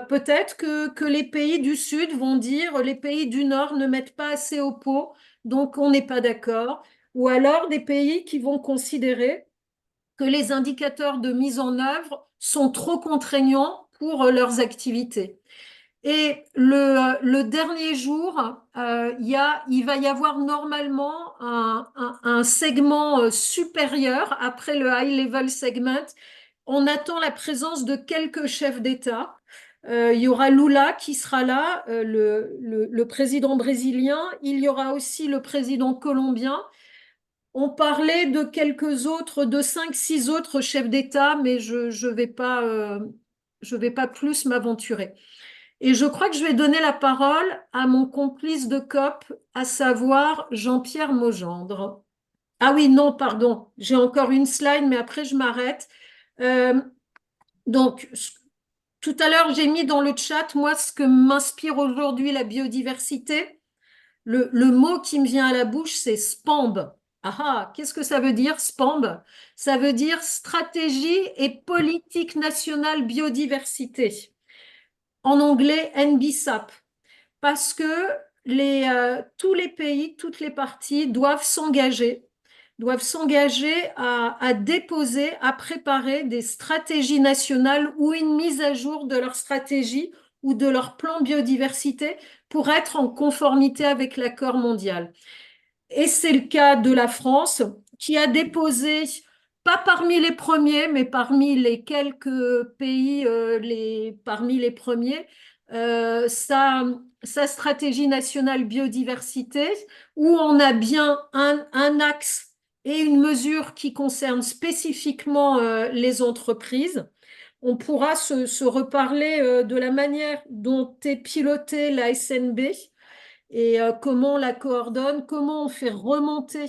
Speaker 3: peut-être que les pays du Sud vont dire les pays du Nord ne mettent pas assez au pot, donc on n'est pas d'accord. Ou alors des pays qui vont considérer que les indicateurs de mise en œuvre sont trop contraignants pour leurs activités. Et le dernier jour, il va y avoir normalement un segment supérieur après le high level segment. On attend la présence de quelques chefs d'État. Il y aura Lula qui sera là, le président brésilien. Il y aura aussi le président colombien. On parlait de quelques autres, de 5, 6 autres chefs d'État, mais je vais pas plus m'aventurer. Et je crois que je vais donner la parole à mon complice de COP, à savoir Jean-Pierre Maugendre. Ah oui, non, pardon, j'ai encore une slide, mais après je m'arrête. Euh, donc, tout à l'heure, j'ai mis dans le chat, moi, ce que m'inspire aujourd'hui la biodiversité. Le mot qui me vient à la bouche, c'est SPAMB. Ah ah, qu'est-ce que ça veut dire, SPAMB? Ça veut dire Stratégie et Politique Nationale Biodiversité. En anglais, NBSAP. Parce que tous les pays, toutes les parties doivent s'engager à déposer, à préparer des stratégies nationales ou une mise à jour de leur stratégie ou de leur plan biodiversité pour être en conformité avec l'accord mondial. Et c'est le cas de la France qui a déposé, pas parmi les premiers, mais parmi les quelques pays, parmi les premiers, sa stratégie nationale biodiversité, où on a bien un axe et une mesure qui concerne spécifiquement les entreprises. On pourra se reparler de la manière dont est pilotée la SNB et comment on la coordonne, comment on fait remonter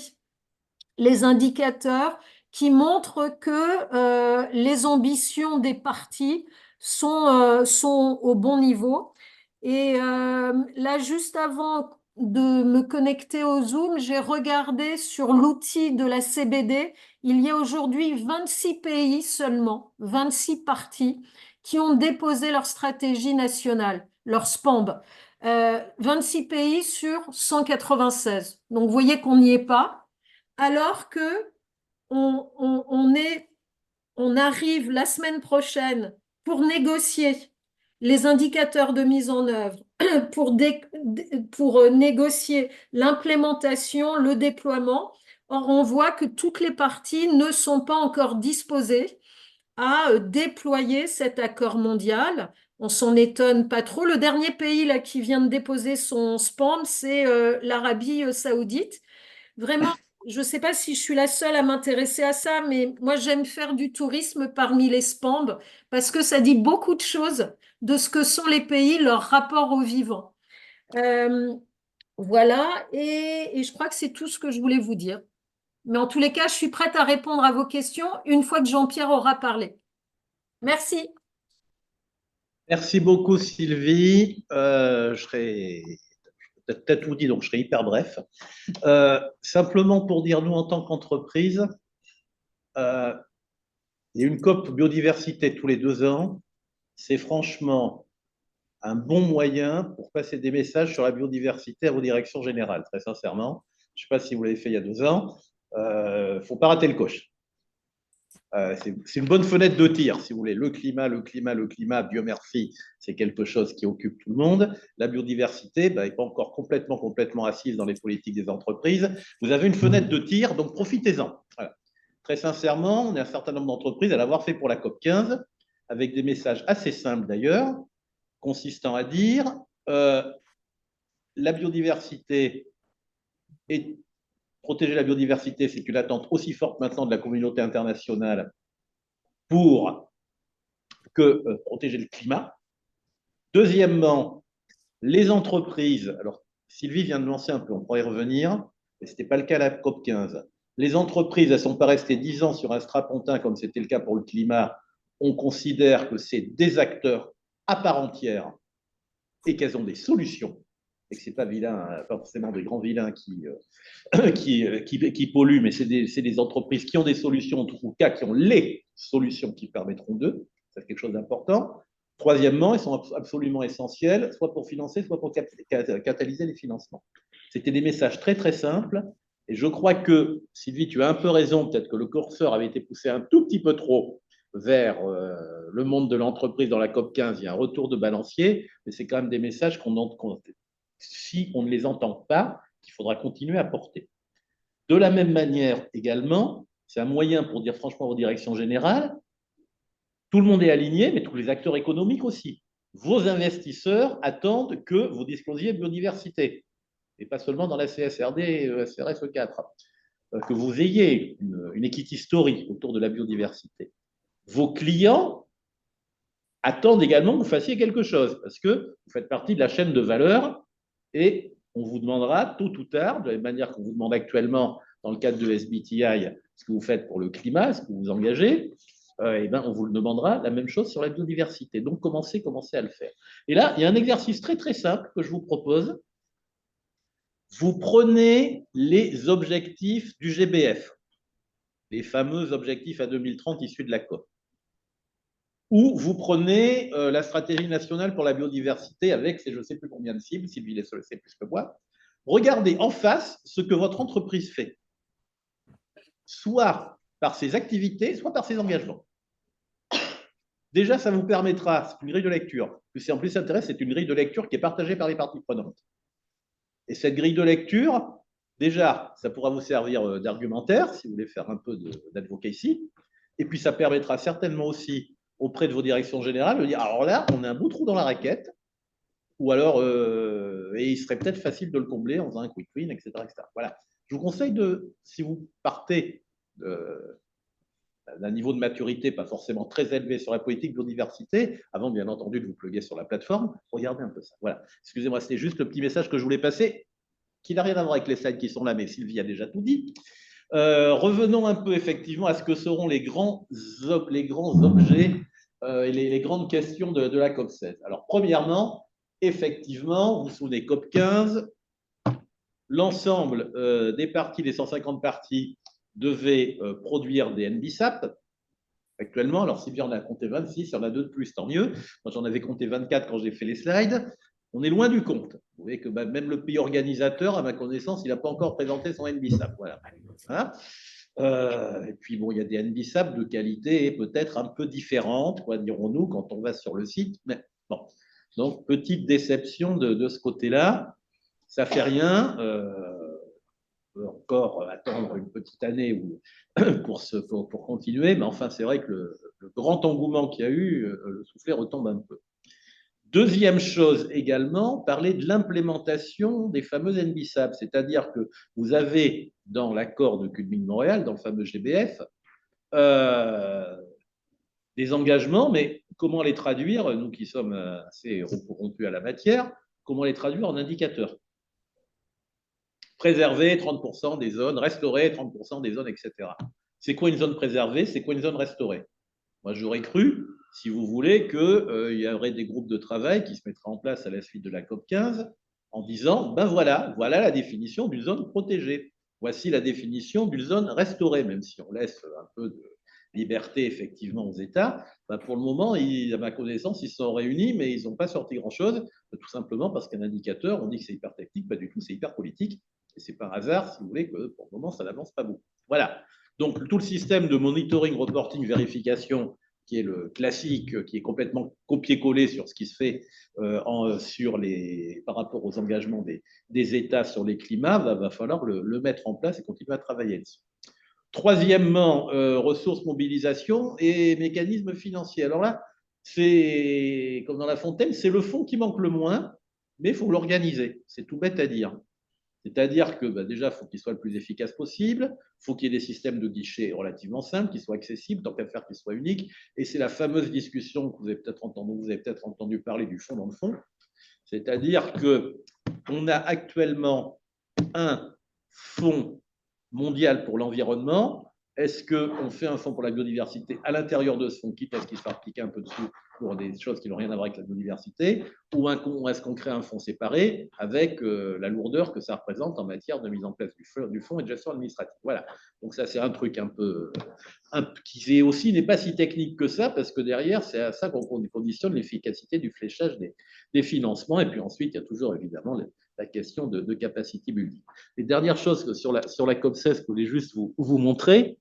Speaker 3: les indicateurs qui montrent que les ambitions des partis sont au bon niveau. Et là, juste avant de me connecter au Zoom, j'ai regardé sur l'outil de la CBD. Il y a aujourd'hui 26 pays seulement, 26 partis qui ont déposé leur stratégie nationale, leur SPAMB. 26 pays sur 196. Donc, vous voyez qu'on n'y est pas. Alors que on arrive la semaine prochaine pour négocier les indicateurs de mise en œuvre, pour négocier l'implémentation, le déploiement. Or, on voit que toutes les parties ne sont pas encore disposées à déployer cet accord mondial. On s'en étonne pas trop. Le dernier pays là, qui vient de déposer son SPAM, c'est l'Arabie saoudite. Vraiment, je ne sais pas si je suis la seule à m'intéresser à ça, mais moi j'aime faire du tourisme parmi les SPAMB parce que ça dit beaucoup de choses de ce que sont les pays, leur rapport au vivant. Voilà, et je crois que c'est tout ce que je voulais vous dire. Mais en tous les cas, je suis prête à répondre à vos questions une fois que Jean-Pierre aura parlé. Merci.
Speaker 2: Merci beaucoup, Sylvie. Je serai peut-être tout dit, donc je serai hyper bref. Simplement pour dire, nous, en tant qu'entreprise, il y a une COP biodiversité tous les 2 ans. C'est franchement un bon moyen pour passer des messages sur la biodiversité à vos directions générales, très sincèrement. Je ne sais pas si vous l'avez fait il y a 2 ans. Il ne faut pas rater le coche.
Speaker 8: C'est une bonne fenêtre de tir, si vous voulez. Le climat, Dieu merci, c'est quelque chose qui occupe tout le monde. La biodiversité n'est pas encore complètement assise dans les politiques des entreprises. Vous avez une fenêtre de tir, donc profitez-en. Voilà. Très sincèrement, on est un certain nombre d'entreprises à l'avoir fait pour la COP 15, avec des messages assez simples d'ailleurs, consistant à dire la biodiversité et protéger la biodiversité, c'est une attente aussi forte maintenant de la communauté internationale pour que protéger le climat. Deuxièmement, les entreprises, alors Sylvie vient de lancer un peu, on pourrait y revenir, mais ce n'était pas le cas à la COP 15. Les entreprises, elles ne sont pas restées 10 ans sur un strapontin comme c'était le cas pour le climat. On considère que c'est des acteurs à part entière et qu'elles ont des solutions et que ce n'est pas vilain, pas forcément des grands vilains qui polluent, mais c'est des entreprises qui ont des solutions, en tout cas qui ont les solutions qui permettront d'eux. C'est quelque chose d'important. Troisièmement, ils sont absolument essentiels, soit pour financer, soit pour catalyser les financements. C'était des messages très très simples. Et je crois que, Sylvie, tu as un peu raison, peut-être que le curseur avait été poussé un tout petit peu trop vers le monde de l'entreprise dans la COP 15. Il y a un retour de balancier, mais c'est quand même des messages si on ne les entend pas, qu'il faudra continuer à porter. De la même manière également, c'est un moyen pour dire franchement aux directions générales, tout le monde est aligné, mais tous les acteurs économiques aussi. Vos investisseurs attendent que vous disposiez de biodiversité, et pas seulement dans la CSRD et SRS 4, que vous ayez une equity story autour de la biodiversité. Vos clients attendent également que vous fassiez quelque chose, parce que vous faites partie de la chaîne de valeur, et on vous demandera tôt ou tard, de la même manière qu'on vous demande actuellement dans le cadre de SBTI, ce que vous faites pour le climat, ce que vous vous engagez, on vous le demandera la même chose sur la biodiversité. Donc, commencez à le faire. Et là, il y a un exercice très, très simple que je vous propose. Vous prenez les objectifs du GBF, les fameux objectifs à 2030 issus de la COP. Ou vous prenez la stratégie nationale pour la biodiversité avec je ne sais plus combien de cibles, Sylvie le sait plus que moi. Regardez en face ce que votre entreprise fait, soit par ses activités, soit par ses engagements. Déjà, ça vous permettra, c'est une grille de lecture, en plus intéressant, c'est une grille de lecture qui est partagée par les parties prenantes. Et cette grille de lecture, déjà, ça pourra vous servir d'argumentaire, si vous voulez faire un peu d'advocacy, et puis ça permettra certainement aussi auprès de vos directions générales de dire, alors là, on a un bout de trou dans la raquette, ou alors, et il serait peut-être facile de le combler en faisant un quick win, etc., etc. Voilà. Je vous conseille si vous partez d'un niveau de maturité pas forcément très élevé sur la politique biodiversité, avant bien entendu de vous plugger sur la plateforme, regardez un peu ça. Voilà. Excusez-moi, c'était juste le petit message que je voulais passer, qui n'a rien à voir avec les slides qui sont là, mais Sylvie a déjà tout dit. Revenons un peu effectivement à ce que seront les grands objets et les grandes questions de la COP16. Alors, premièrement, effectivement, vous vous souvenez, COP 15, l'ensemble des parties, les 150 parties, devaient produire des NBSAP. Actuellement, alors si bien on a compté 26, il y en a 2 de plus, tant mieux. Moi, j'en avais compté 24 quand j'ai fait les slides. On est loin du compte. Vous voyez que même le pays organisateur, à ma connaissance, il n'a pas encore présenté son NBSAP. Voilà. Hein, et puis, bon, il y a des NBSAP de qualité peut-être un peu différente, quoi, dirons-nous, quand on va sur le site. Mais bon. Donc, petite déception de ce côté-là. Ça ne fait rien. On peut encore attendre une petite année pour continuer, mais enfin, c'est vrai que le grand engouement qu'il y a eu, le soufflet retombe un peu. Deuxième chose également, parler de l'implémentation des fameux NBSAP, c'est-à-dire que vous avez dans l'accord de Kunming-Montréal, dans le fameux GBF, des engagements, mais comment les traduire, nous qui sommes assez rompus à la matière, comment les traduire en indicateurs? Préserver 30% des zones, restaurer 30% des zones, etc. C'est quoi une zone préservée? C'est quoi une zone restaurée? Moi, j'aurais cru, si vous voulez, qu'il y aurait des groupes de travail qui se mettraient en place à la suite de la COP 15 en disant, ben voilà la définition d'une zone protégée. Voici la définition d'une zone restaurée, même si on laisse un peu de liberté effectivement aux États. Ben pour le moment, à ma connaissance, ils se sont réunis, mais ils n'ont pas sorti grand-chose, tout simplement parce qu'un indicateur, on dit que c'est hyper technique, pas du tout, c'est hyper politique. Et c'est par hasard, si vous voulez, que pour le moment, ça n'avance pas beaucoup. Voilà. Donc, tout le système de monitoring, reporting, vérification, qui est le classique, qui est complètement copié-collé sur ce qui se fait par rapport aux engagements des États sur les climats, va falloir le mettre en place et continuer à travailler dessus. Troisièmement, ressources, mobilisation et mécanismes financiers. Alors là, c'est comme dans La Fontaine, c'est le fond qui manque le moins, mais il faut l'organiser. C'est tout bête à dire. C'est-à-dire que déjà, il faut qu'il soit le plus efficace possible, il faut qu'il y ait des systèmes de guichets relativement simples, qui soient accessibles, tant qu'à faire qu'ils soient uniques. Et c'est la fameuse discussion que vous avez peut-être entendu parler du fond dans le fond. C'est-à-dire qu'on a actuellement un fonds mondial pour l'environnement. Est-ce qu'on fait un fonds pour la biodiversité à l'intérieur de ce fonds, quitte à ce qu'il soit appliqué un peu dessous pour des choses qui n'ont rien à voir avec la biodiversité, ou est-ce qu'on crée un fonds séparé avec la lourdeur que ça représente en matière de mise en place du fonds et de gestion administrative. Voilà. Donc ça, c'est un truc qui aussi n'est pas si technique que ça, parce que derrière, c'est à ça qu'on conditionne l'efficacité du fléchage des financements. Et puis ensuite, il y a toujours évidemment la question de capacity building. Les dernières choses sur la COP16 que je voulais juste vous montrer,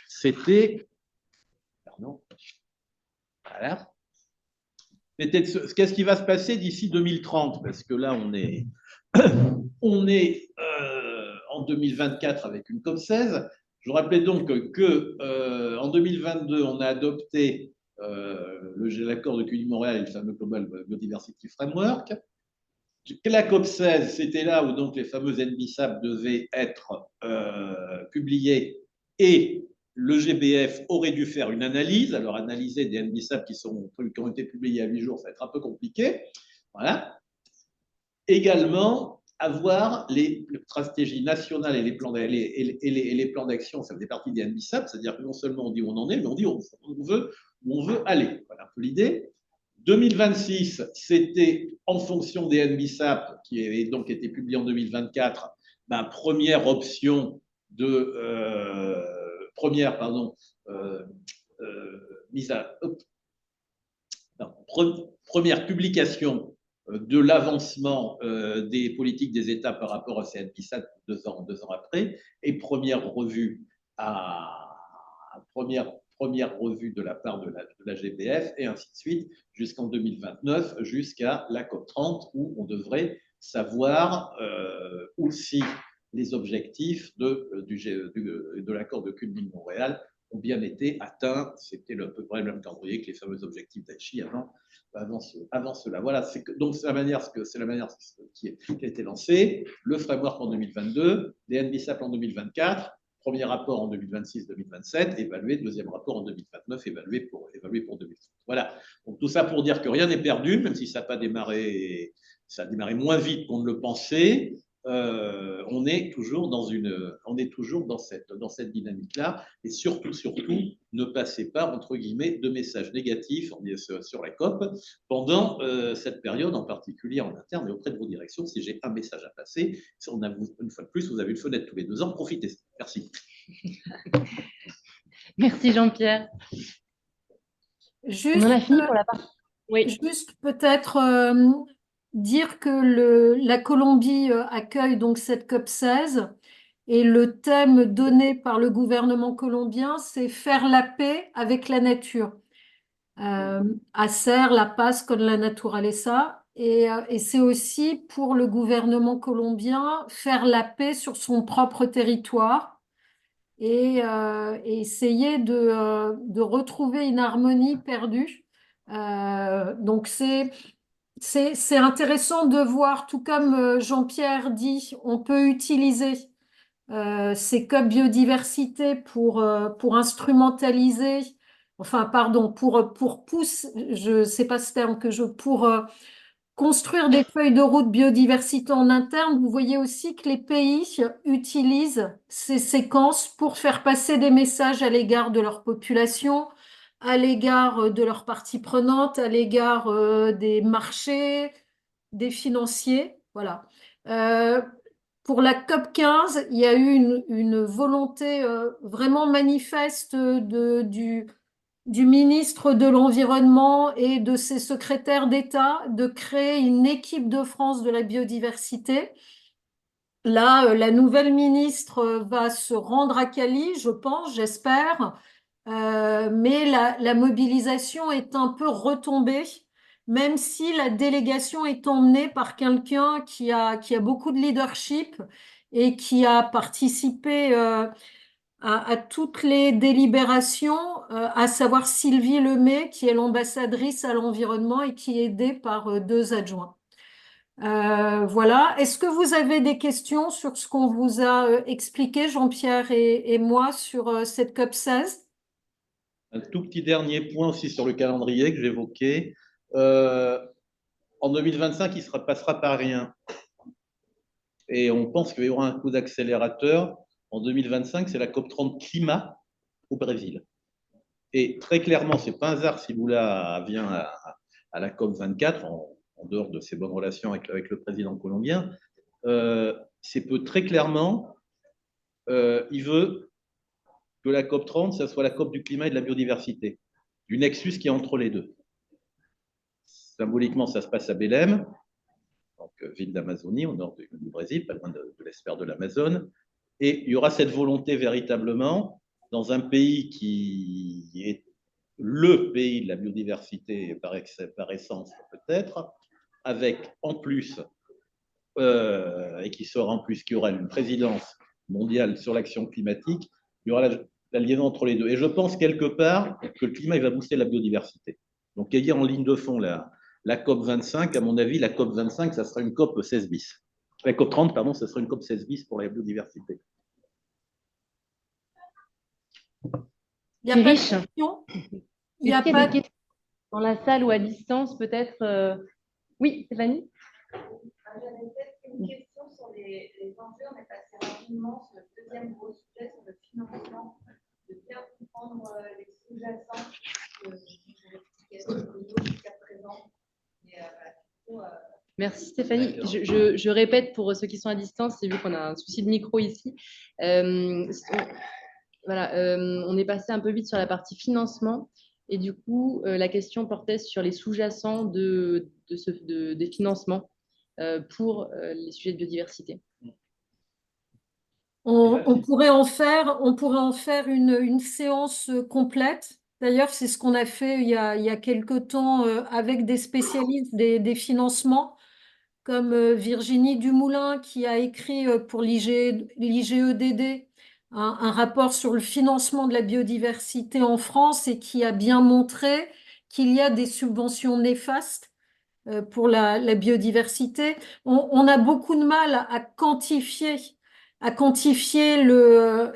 Speaker 8: c'était… Pardon. Voilà. Qu'est-ce qui va se passer d'ici 2030? Parce que là, on est en 2024 avec une COP16. Je rappelais donc qu'en 2022, on a adopté l'accord de Kunming-Montréal et le fameux Global Biodiversity Framework. La COP16, c'était là où donc les fameux NBSAP devaient être publiés et le GBF aurait dû faire une analyse. Alors, analyser des NBSAP qui ont été publiés à 8 jours, ça va être un peu compliqué. Voilà. Également, avoir les stratégies nationales et les plans d'action, ça fait partie des NBSAP, c'est-à-dire que non seulement on dit où on en est, mais on dit où on veut aller. Voilà un peu l'idée. 2026, c'était en fonction des NBSAP qui avaient donc été publiés en 2024, première option première publication de l'avancement des politiques des États par rapport à ces NBSAP 2 ans après, et première revue de la part de la GBF, et ainsi de suite, jusqu'en 2029, jusqu'à la COP30, où on devrait savoir aussi les objectifs de l'accord de Kunming-Montréal ont bien été atteints. C'était à peu près le même calendrier que les fameux objectifs d'Aichi avant cela. Voilà, donc c'est la manière qui a été lancée. Le framework en 2022, les NBSAP en 2024, premier rapport en 2026-2027, évalué, deuxième rapport en 2029, évalué pour 2030. Voilà, donc tout ça pour dire que rien n'est perdu, même si ça a démarré moins vite qu'on ne le pensait. On est toujours dans cette dynamique-là, et surtout, ne passez pas, entre guillemets, de messages négatifs sur la COP pendant cette période, en particulier en interne et auprès de vos directions. Si j'ai un message à passer, une fois de plus, vous avez une fenêtre tous les 2 ans, profitez. Merci.
Speaker 5: Merci Jean-Pierre.
Speaker 3: Juste,
Speaker 5: on en a fini pour la partie. Oui.
Speaker 3: Juste peut-être dire que la Colombie accueille donc cette COP16 et le thème donné par le gouvernement colombien, c'est faire la paix avec la nature. Hacer la paz con la naturaleza. Et c'est aussi pour le gouvernement colombien faire la paix sur son propre territoire et essayer de retrouver une harmonie perdue. Donc c'est intéressant de voir, tout comme Jean-Pierre dit, on peut utiliser ces COP biodiversité pour instrumentaliser, pour pousser, je ne sais pas ce terme pour construire des feuilles de route biodiversité en interne. Vous voyez aussi que les pays utilisent ces séquences pour faire passer des messages à l'égard de leur population, à l'égard de leurs parties prenantes, à l'égard des marchés, des financiers. Voilà. Pour la COP15, il y a eu une volonté vraiment manifeste du ministre de l'Environnement et de ses secrétaires d'État de créer une équipe de France de la biodiversité. Là, la nouvelle ministre va se rendre à Cali, je pense, j'espère. Mais la mobilisation est un peu retombée, même si la délégation est emmenée par quelqu'un qui a beaucoup de leadership et qui a participé à toutes les délibérations, à savoir Sylvie Lemay, qui est l'ambassadrice à l'environnement et qui est aidée par deux adjoints. Voilà. Est-ce que vous avez des questions sur ce qu'on vous a expliqué, Jean-Pierre et moi, sur cette COP 16?
Speaker 8: Un tout petit dernier point aussi sur le calendrier que j'évoquais. En 2025, il ne passera par rien. Et on pense qu'il y aura un coup d'accélérateur. En 2025, c'est la COP 30 climat au Brésil. Et très clairement, ce n'est pas un hasard si Lula vient à la COP 24, en dehors de ses bonnes relations avec le président colombien. C'est peu très clairement, il veut que la COP 30, ça soit la COP du climat et de la biodiversité, du nexus qui est entre les deux. Symboliquement, ça se passe à Belém, donc ville d'Amazonie, au nord du Brésil, pas loin de l'espace de l'Amazone. Et il y aura cette volonté véritablement, dans un pays qui est le pays de la biodiversité par essence peut-être, avec en plus, et qui sera en plus, qu'il y aura une présidence mondiale sur l'action climatique, il y aura la liaison entre les deux. Et je pense quelque part que le climat il va booster la biodiversité. Donc, ayant en ligne de fond la COP 25, à mon avis, la COP 25, ça sera une COP 16 bis. La COP 30, pardon, ça sera une COP 16 bis pour la biodiversité.
Speaker 3: Il n'y a pas de
Speaker 5: riche.
Speaker 3: questions? Il
Speaker 5: Est-ce
Speaker 3: n'y a
Speaker 5: qu'il y
Speaker 3: pas
Speaker 5: a des questions dans la salle ou à distance, peut-être Oui, Stéphanie?
Speaker 7: J'avais peut-être une question sur les enjeux. On est passé rapidement sur le deuxième gros sujet, sur le financement, de bien comprendre les sous-jacents de l'explication jusqu'à présent.
Speaker 5: Merci Stéphanie. Je répète pour ceux qui sont à distance, c'est vu qu'on a un souci de micro ici. Voilà, on est passé un peu vite sur la partie financement et du coup, la question portait sur les sous-jacents des financements pour les sujets de biodiversité.
Speaker 3: On pourrait en faire une séance complète. D'ailleurs, c'est ce qu'on a fait il y a quelque temps avec des spécialistes des financements, comme Virginie Dumoulin, qui a écrit pour l'IGEDD un rapport sur le financement de la biodiversité en France et qui a bien montré qu'il y a des subventions néfastes pour la biodiversité. On a beaucoup de mal à quantifier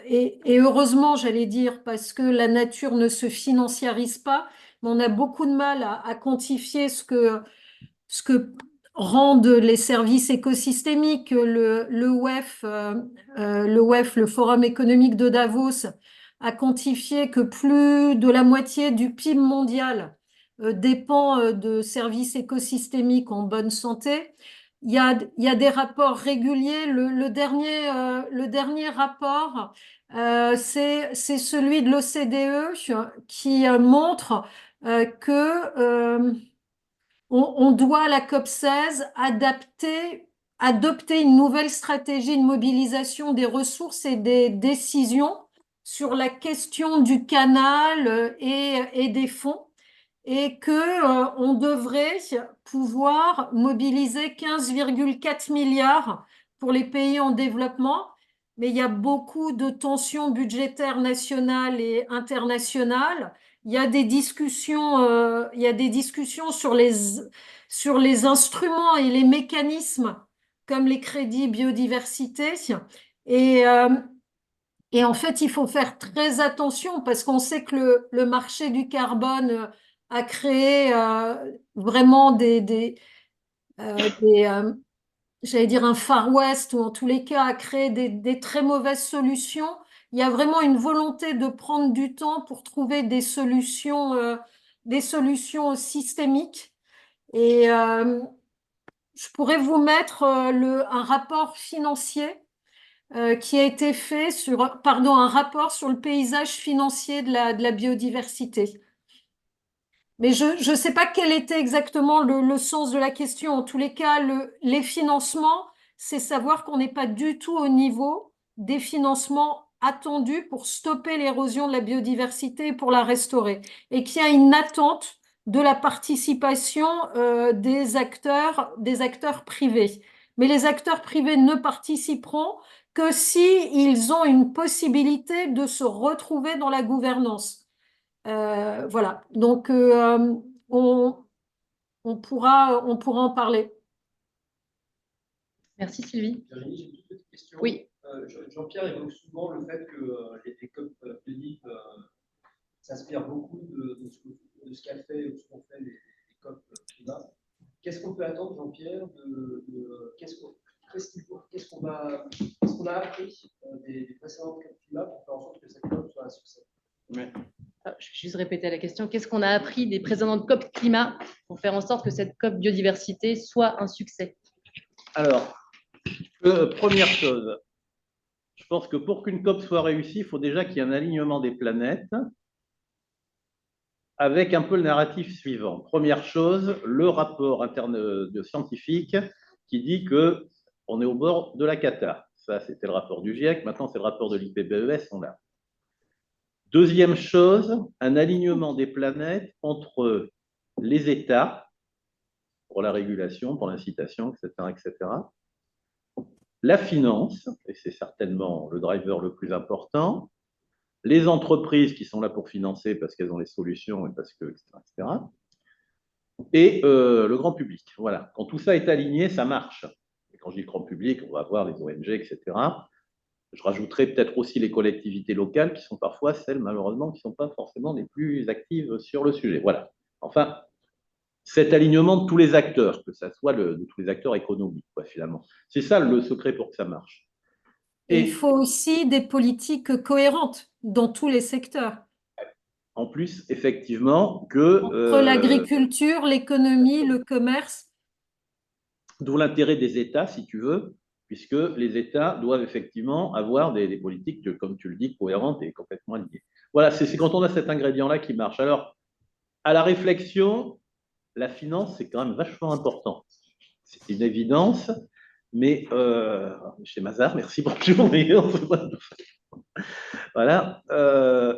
Speaker 3: et heureusement, j'allais dire, parce que la nature ne se financiarise pas, mais on a beaucoup de mal à quantifier ce que rendent les services écosystémiques. Le WEF, le Forum économique de Davos, a quantifié que plus de la moitié du PIB mondial dépend de services écosystémiques en bonne santé. Il y a des rapports réguliers. Le dernier rapport, c'est celui de l'OCDE qui montre que on doit à la COP 16 adopter une nouvelle stratégie de mobilisation des ressources et des décisions sur la question du canal et des fonds, et que on devrait pouvoir mobiliser 15,4 milliards pour les pays en développement. Mais il y a beaucoup de tensions budgétaires nationales et internationales. Il y a des discussions sur les instruments et les mécanismes comme les crédits biodiversité. Et, euh, et en fait, il faut faire très attention parce qu'on sait que le marché du carbone a créé vraiment j'allais dire un Far West, ou en tous les cas a créé des très mauvaises solutions. Il y a vraiment une volonté de prendre du temps pour trouver des solutions systémiques. Et je pourrais vous mettre un rapport financier qui a été fait un rapport sur le paysage financier de la biodiversité. Mais je ne sais pas quel était exactement le sens de la question. En tous les cas, les financements, c'est savoir qu'on n'est pas du tout au niveau des financements attendus pour stopper l'érosion de la biodiversité et pour la restaurer. Et qu'il y a une attente de la participation des acteurs privés. Mais les acteurs privés ne participeront que s'ils ont une possibilité de se retrouver dans la gouvernance. Voilà, donc on pourra en parler.
Speaker 5: Merci Sylvie.
Speaker 9: Virginie, j'ai une toute petite question.
Speaker 5: Oui.
Speaker 9: Jean-Pierre évoque souvent le fait que les COP biodives s'inspirent beaucoup de ce qu'a fait ou ce qu'ont fait les COP climat. Qu'est-ce qu'on peut attendre, Jean-Pierre, qu'est-ce qu'on a appris des précédentes COP climat pour faire en sorte que cette COP soit un succès?
Speaker 5: Je vais juste répéter la question. Qu'est-ce qu'on a appris des précédentes COP climat pour faire en sorte que cette COP biodiversité soit un succès?
Speaker 8: Alors, première chose, je pense que pour qu'une COP soit réussie, il faut déjà qu'il y ait un alignement des planètes avec un peu le narratif suivant. Première chose, le rapport interne de scientifique qui dit qu'on est au bord de la cata. Ça, c'était le rapport du GIEC. Maintenant, c'est le rapport de l'IPBES. On l'a. Deuxième chose, un alignement des planètes entre les États pour la régulation, pour l'incitation, etc., etc., la finance, et c'est certainement le driver le plus important, les entreprises qui sont là pour financer parce qu'elles ont les solutions et parce que, etc., etc., et le grand public. Voilà. Quand tout ça est aligné, ça marche. Et quand je dis le grand public, on va voir les ONG, etc. Je rajouterai peut-être aussi les collectivités locales qui sont parfois celles, malheureusement, qui ne sont pas forcément les plus actives sur le sujet. Voilà. Enfin, cet alignement de tous les acteurs, que ça soit de tous les acteurs économiques, quoi, finalement. C'est ça le secret pour que ça marche.
Speaker 3: Et il faut aussi des politiques cohérentes dans tous les secteurs.
Speaker 8: En plus, effectivement, que...
Speaker 3: Entre l'agriculture, l'économie, le commerce.
Speaker 8: D'où l'intérêt des États, si tu veux, puisque les États doivent effectivement avoir des politiques, comme tu le dis, cohérentes et complètement alignées. Voilà, c'est quand on a cet ingrédient-là qui marche. Alors, à la réflexion, la finance, c'est quand même vachement important. C'est une évidence, mais chez Mazar, merci, bonjour. Voilà,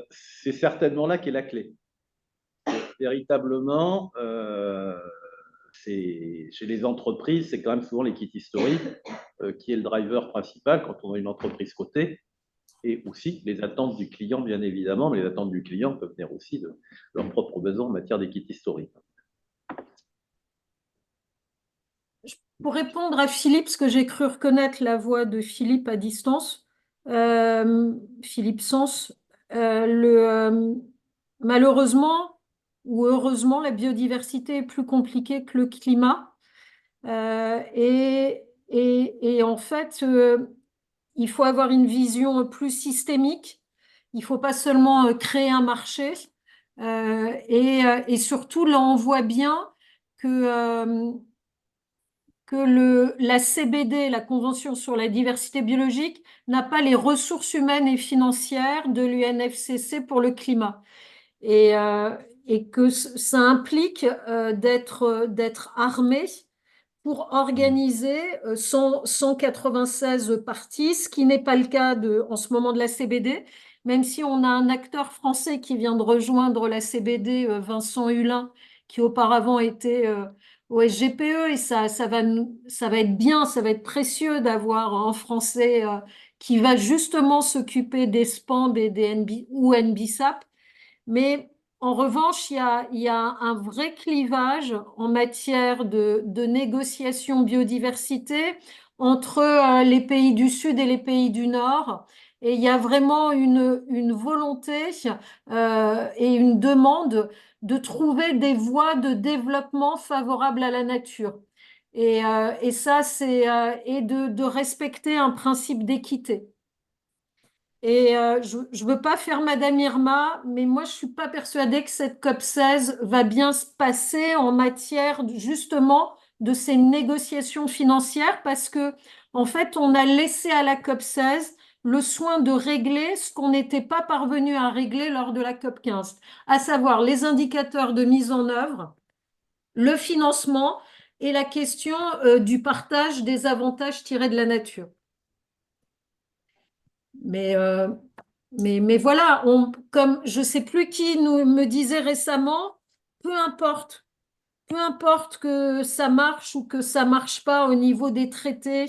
Speaker 8: c'est certainement là qu'est la clé. Véritablement, chez les entreprises, c'est quand même souvent l'équité historique qui est le driver principal quand on a une entreprise cotée, et aussi les attentes du client, bien évidemment, mais les attentes du client peuvent venir aussi de leurs propres besoins en matière d'équité historique.
Speaker 3: Pour répondre à Philippe, parce que j'ai cru reconnaître la voix de Philippe à distance, Philippe Sens, malheureusement ou heureusement, la biodiversité est plus compliquée que le climat. Et en fait, il faut avoir une vision plus systémique. Il ne faut pas seulement créer un marché. Et surtout, là, on voit bien que la CBD, la Convention sur la diversité biologique, n'a pas les ressources humaines et financières de l'UNFCCC pour le climat. Et que ça implique d'être armé pour organiser 196 parties, ce qui n'est pas le cas en ce moment de la CBD, même si on a un acteur français qui vient de rejoindre la CBD, Vincent Hulin, qui auparavant était au SGPE, et ça va être bien, ça va être précieux d'avoir un Français qui va justement s'occuper des SPAMB et des NBSAP. Mais en revanche, il y a un vrai clivage en matière de négociation biodiversité entre les pays du Sud et les pays du Nord. Et il y a vraiment une volonté et une demande de trouver des voies de développement favorables à la nature. Et ça, c'est de respecter un principe d'équité. Et je ne veux pas faire Madame Irma, mais moi, je ne suis pas persuadée que cette COP16 va bien se passer en matière justement de ces négociations financières parce que, en fait, on a laissé à la COP16 le soin de régler ce qu'on n'était pas parvenu à régler lors de la COP15, à savoir les indicateurs de mise en œuvre, le financement, et la question du partage des avantages tirés de la nature. Mais voilà, comme je ne sais plus qui me disait récemment, peu importe que ça marche ou que ça ne marche pas au niveau des traités,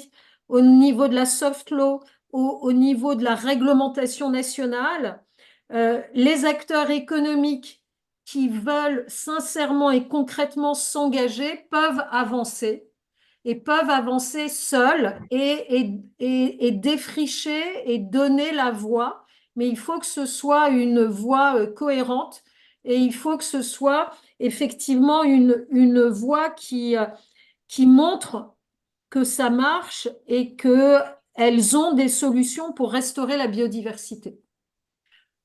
Speaker 3: au niveau de la soft law, au niveau de la réglementation nationale, les acteurs économiques qui veulent sincèrement et concrètement s'engager peuvent avancer et peuvent avancer seuls et défricher et donner la voie. Mais il faut que ce soit une voie cohérente et il faut que ce soit effectivement une voie qui montre que ça marche et qu'elles ont des solutions pour restaurer la biodiversité.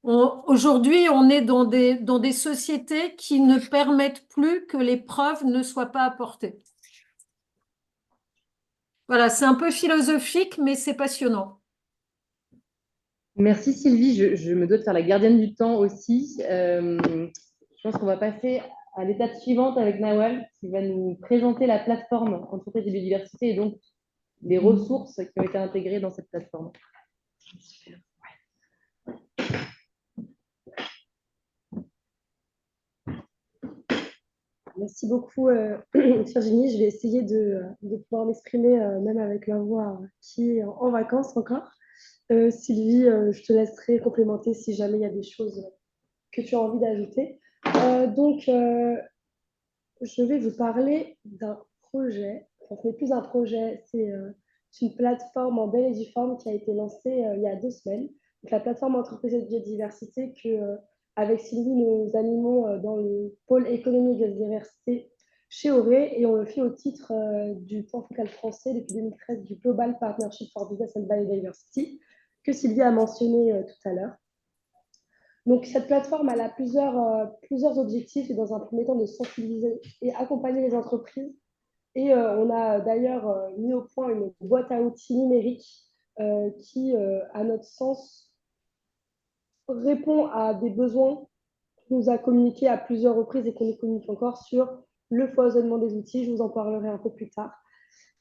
Speaker 3: Aujourd'hui, on est dans des sociétés qui ne permettent plus que les preuves ne soient pas apportées. Voilà, c'est un peu philosophique, mais c'est passionnant.
Speaker 5: Merci Sylvie, je me dois de faire la gardienne du temps aussi. Je pense qu'on va passer à l'étape suivante avec Nawal qui va nous présenter la plateforme Entreprises et Biodiversité et donc les ressources qui ont été intégrées dans cette plateforme.
Speaker 4: Merci beaucoup, Virginie. Je vais essayer de pouvoir m'exprimer, même avec la voix qui est en vacances encore. Sylvie, je te laisserai complémenter si jamais il y a des choses que tu as envie d'ajouter. Je vais vous parler d'un projet. Enfin, ce n'est plus un projet, c'est une plateforme en belle et due forme qui a été lancée il y a 2 semaines. Donc, la plateforme Entreprises et Biodiversité que, avec Sylvie, nous animons dans le pôle économie et biodiversité chez Auré et on le fait au titre du plan focal français depuis 2013 du Global Partnership for Business and Biodiversity que Sylvie a mentionné tout à l'heure. Donc, cette plateforme elle a plusieurs objectifs et dans un premier temps de sensibiliser et accompagner les entreprises. Et on a d'ailleurs mis au point une boîte à outils numérique qui, à notre sens, répond à des besoins qu'on nous a communiqués à plusieurs reprises et qu'on nous communique encore sur le foisonnement des outils. Je vous en parlerai un peu plus tard.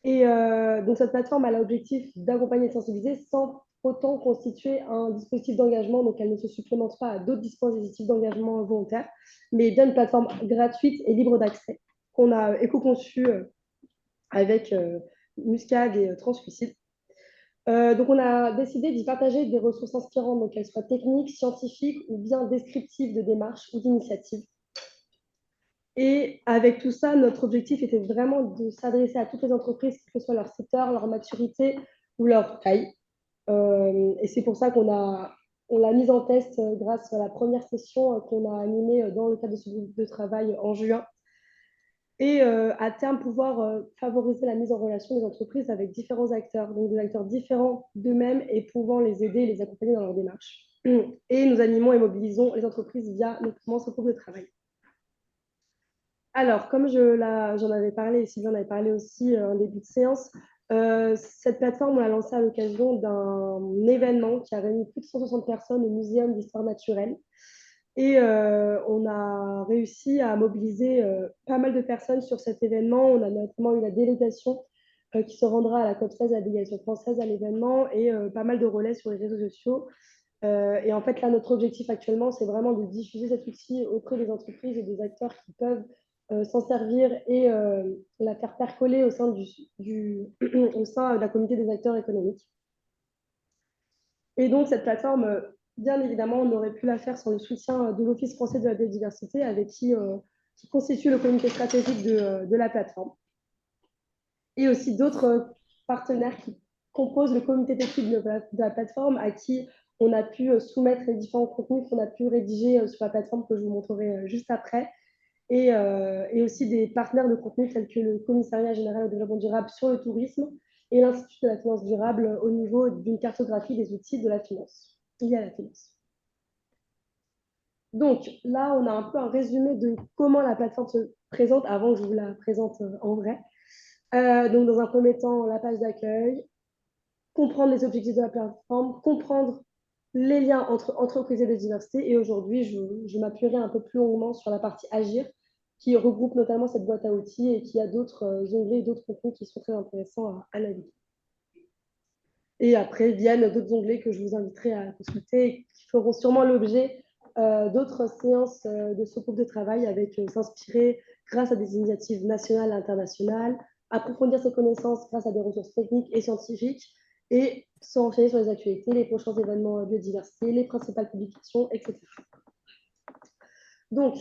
Speaker 4: Et donc, cette plateforme a l'objectif d'accompagner et de sensibiliser sans autant constituer un dispositif d'engagement. Donc, elle ne se supplémente pas à d'autres dispositifs d'engagement volontaire, mais bien une plateforme gratuite et libre d'accès qu'on a éco-conçue avec Muscade et Translucide. Donc, on a décidé d'y partager des ressources inspirantes, donc qu'elles soient techniques, scientifiques ou bien descriptives de démarches ou d'initiatives. Et avec tout ça, notre objectif était vraiment de s'adresser à toutes les entreprises, quel que soit leur secteur, leur maturité ou leur taille. Et c'est pour ça on l'a mise en test grâce à la première session qu'on a animée dans le cadre de ce groupe de travail en juin. Et à terme, pouvoir favoriser la mise en relation des entreprises avec différents acteurs, donc des acteurs différents d'eux-mêmes et pouvant les aider et les accompagner dans leur démarche. Et nous animons et mobilisons les entreprises via notamment ce groupe de travail. Alors, comme j'en avais parlé, et Sylvie en avait parlé aussi en début de séance, cette plateforme, on l'a lancée à l'occasion d'un événement qui a réuni plus de 160 personnes au Muséum d'Histoire naturelle. Et on a réussi à mobiliser pas mal de personnes sur cet événement. On a notamment eu la délégation qui se rendra à la COP16, la délégation française à l'événement, et pas mal de relais sur les réseaux sociaux. Et en fait, là, notre objectif actuellement, c'est vraiment de diffuser cet outil auprès des entreprises et des acteurs qui peuvent s'en servir et la faire percoler au sein au sein de la communauté des acteurs économiques. Et donc, cette plateforme, bien évidemment, on aurait pu la faire sans le soutien de l'Office français de la biodiversité, avec qui constitue le comité stratégique de la plateforme. Et aussi d'autres partenaires qui composent le comité d'étude de la plateforme, à qui on a pu soumettre les différents contenus qu'on a pu rédiger sur la plateforme, que je vous montrerai juste après. Et aussi des partenaires de contenu tels que le Commissariat général au développement durable sur le tourisme et l'Institut de la finance durable au niveau d'une cartographie des outils de la finance, liés à la finance. Donc là, on a un peu un résumé de comment la plateforme se présente avant que je vous la présente en vrai. Donc dans un premier temps, la page d'accueil, comprendre les objectifs de la plateforme, comprendre les liens entre entreprises et biodiversité. Et aujourd'hui, je m'appuierai un peu plus longuement sur la partie agir, qui regroupe notamment cette boîte à outils et qui a d'autres onglets et d'autres contenus qui sont très intéressants à naviguer. Et après viennent d'autres onglets que je vous inviterai à consulter et qui feront sûrement l'objet d'autres séances de ce groupe de travail avec s'inspirer grâce à des initiatives nationales et internationales, approfondir ses connaissances grâce à des ressources techniques et scientifiques et s'enchaîner sur les actualités, les prochains événements biodiversité, les principales publications, etc. Donc,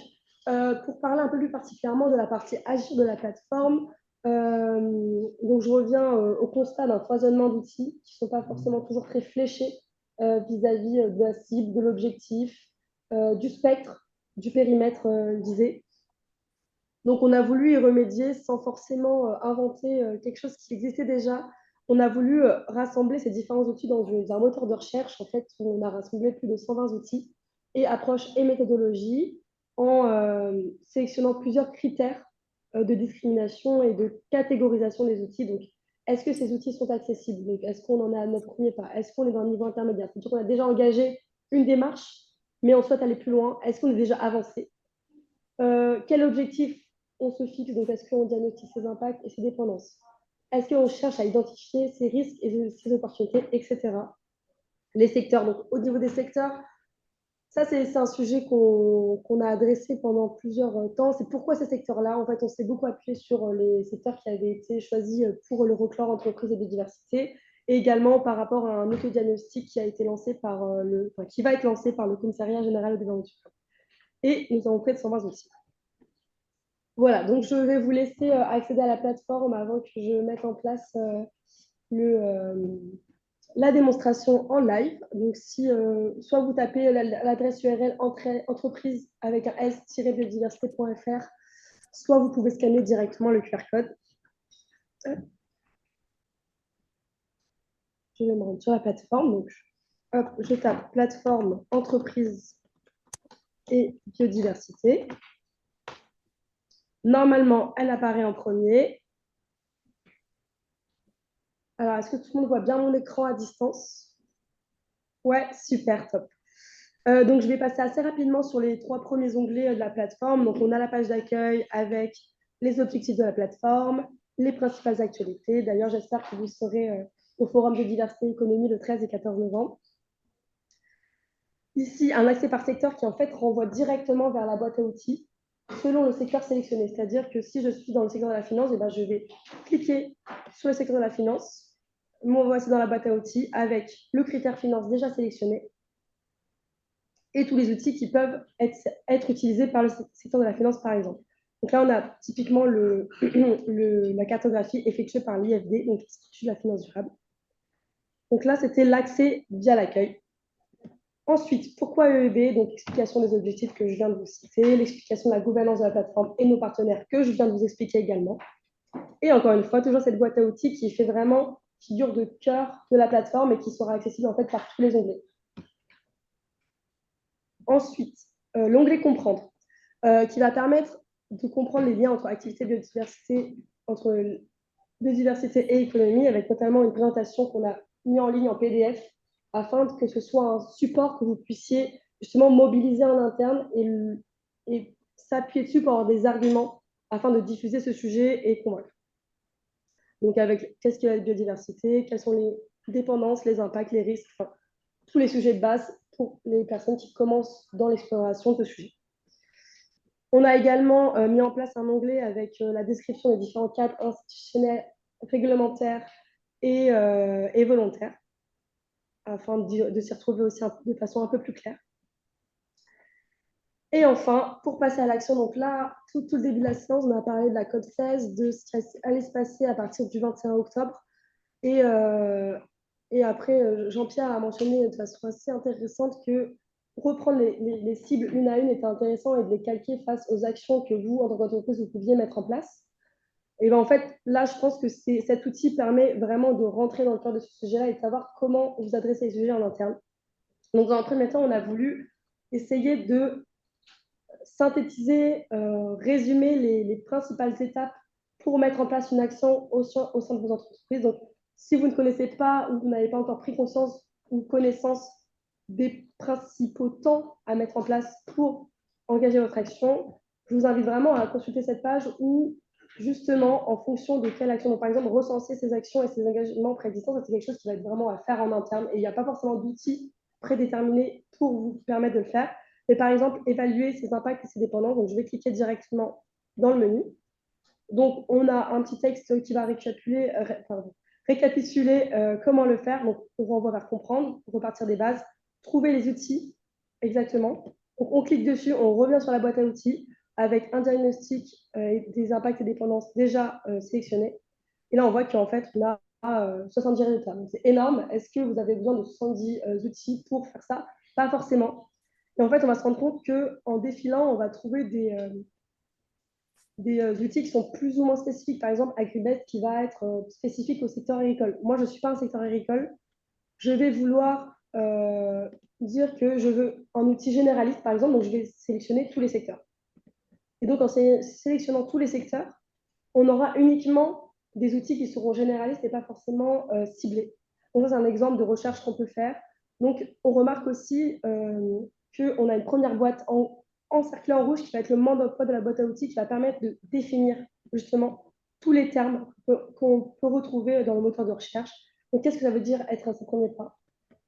Speaker 4: pour parler un peu plus particulièrement de la partie agir de la plateforme, donc je reviens au constat d'un foisonnement d'outils qui ne sont pas forcément toujours très fléchés vis-à-vis de la cible, de l'objectif, du spectre, du périmètre visé. Donc, on a voulu y remédier sans forcément inventer quelque chose qui existait déjà. On a voulu rassembler ces différents outils dans un moteur de recherche. En fait, on a rassemblé plus de 120 outils et approches et méthodologies en sélectionnant plusieurs critères de discrimination et de catégorisation des outils. Donc, est-ce que ces outils sont accessibles? Donc, est-ce qu'on en est à notre premier pas? Est-ce qu'on est dans le niveau intermédiaire? C'est-à-dire qu'on a déjà engagé une démarche, mais on souhaite aller plus loin. Est-ce qu'on est déjà avancé? Quel objectif on se fixe? Donc, est-ce qu'on diagnostique ses impacts et ses dépendances? Est-ce qu'on cherche à identifier ses risques et ses opportunités, etc. Les secteurs. Donc, au niveau des secteurs, ça, c'est un sujet qu'on a adressé pendant plusieurs temps. C'est pourquoi ces secteurs-là, en fait, on s'est beaucoup appuyé sur les secteurs qui avaient été choisis pour l'Euroclore entreprise et biodiversité, et également par rapport à un autodiagnostic qui a été lancé qui va être lancé par le Commissariat général au développement durable. Et nous avons près de 120 outils. Voilà, donc je vais vous laisser accéder à la plateforme avant que je mette en place la démonstration en live. Donc, si soit vous tapez l'adresse URL entreprise avec un s-biodiversité.fr, soit vous pouvez scanner directement le QR code. Je vais me rendre sur la plateforme. Donc, hop, je tape plateforme entreprise et biodiversité. Normalement, elle apparaît en premier. Alors, est-ce que tout le monde voit bien mon écran à distance? Ouais, super, top. Donc, je vais passer assez rapidement sur les 3 premiers onglets de la plateforme. Donc, on a la page d'accueil avec les objectifs de la plateforme, les principales actualités. D'ailleurs, j'espère que vous serez au Forum de diversité et économie le 13 et 14 novembre. Ici, un accès par secteur qui, en fait, renvoie directement vers la boîte à outils selon le secteur sélectionné. C'est-à-dire que si je suis dans le secteur de la finance, je vais cliquer sur le secteur de la finance, m'envoyer dans la boîte à outils avec le critère finance déjà sélectionné et tous les outils qui peuvent être utilisés par le secteur de la finance, par exemple. Donc là, on a typiquement la cartographie effectuée par l'IFD, donc l'Institut de la finance durable. Donc là, c'était l'accès via l'accueil. Ensuite, pourquoi EEB? Donc, explication des objectifs que je viens de vous citer, l'explication de la gouvernance de la plateforme et nos partenaires que je viens de vous expliquer également. Et encore une fois, toujours cette boîte à outils qui fait vraiment figure de cœur de la plateforme et qui sera accessible en fait par tous les onglets. Ensuite, l'onglet comprendre, qui va permettre de comprendre les liens entre activité biodiversité et économie, avec notamment une présentation qu'on a mis en ligne en PDF afin que ce soit un support que vous puissiez justement mobiliser en interne et s'appuyer dessus pour avoir des arguments afin de diffuser ce sujet et convaincre. Donc avec qu'est-ce qu'est la biodiversité, quelles sont les dépendances, les impacts, les risques, enfin, tous les sujets de base pour les personnes qui commencent dans l'exploration de ce sujet. On a également mis en place un onglet avec la description des différents cadres institutionnels, réglementaires et volontaires, afin de s'y retrouver aussi de façon un peu plus claire. Et enfin, pour passer à l'action, donc là, tout le début de la séance, on a parlé de la code 16, de ce qui allait se passer à partir du 21 octobre. Et après, Jean-Pierre a mentionné de façon assez intéressante que reprendre les cibles une à une était intéressant et de les calquer face aux actions que vous, en tant qu'entreprise, vous pouviez mettre en place. Et bien, en fait, là, je pense que cet outil permet vraiment de rentrer dans le cœur de ce sujet-là et de savoir comment vous adresser les sujets en interne. Donc, dans un premier temps, on a voulu essayer de synthétiser, résumer les principales étapes pour mettre en place une action au sein de vos entreprises. Donc, si vous ne connaissez pas ou vous n'avez pas encore pris conscience ou connaissance des principaux temps à mettre en place pour engager votre action, je vous invite vraiment à consulter cette page où, justement, en fonction de quelle action, donc, par exemple, recenser ces actions et ces engagements préexistants, ça, c'est quelque chose qui va être vraiment à faire en interne. Et il n'y a pas forcément d'outils prédéterminés pour vous permettre de le faire. Mais par exemple, évaluer ses impacts et ses dépendances. Donc, je vais cliquer directement dans le menu. Donc, on a un petit texte qui va récapituler comment le faire. Donc, on renvoie vers comprendre, repartir des bases, trouver les outils, exactement. Donc, on clique dessus, on revient sur la boîte à outils avec un diagnostic des impacts et dépendances déjà sélectionnés. Et là, on voit qu'en fait, on a 70 résultats. Donc, c'est énorme. Est-ce que vous avez besoin de 70 outils pour faire ça? Pas forcément. Et en fait, on va se rendre compte qu'en défilant, on va trouver des outils qui sont plus ou moins spécifiques. Par exemple, Agribest qui va être spécifique au secteur agricole. Moi, je ne suis pas un secteur agricole. Je vais vouloir dire que je veux un outil généraliste, par exemple, donc je vais sélectionner tous les secteurs. Et donc, en sélectionnant tous les secteurs, on aura uniquement des outils qui seront généralistes et pas forcément ciblés. Donc, ça, c'est un exemple de recherche qu'on peut faire. Donc, on remarque aussi qu'on a une première boîte encerclée en rouge qui va être le mode d'emploi de la boîte à outils qui va permettre de définir justement tous les termes qu'on peut retrouver dans le moteur de recherche. Donc, qu'est-ce que ça veut dire être à ce premier pas?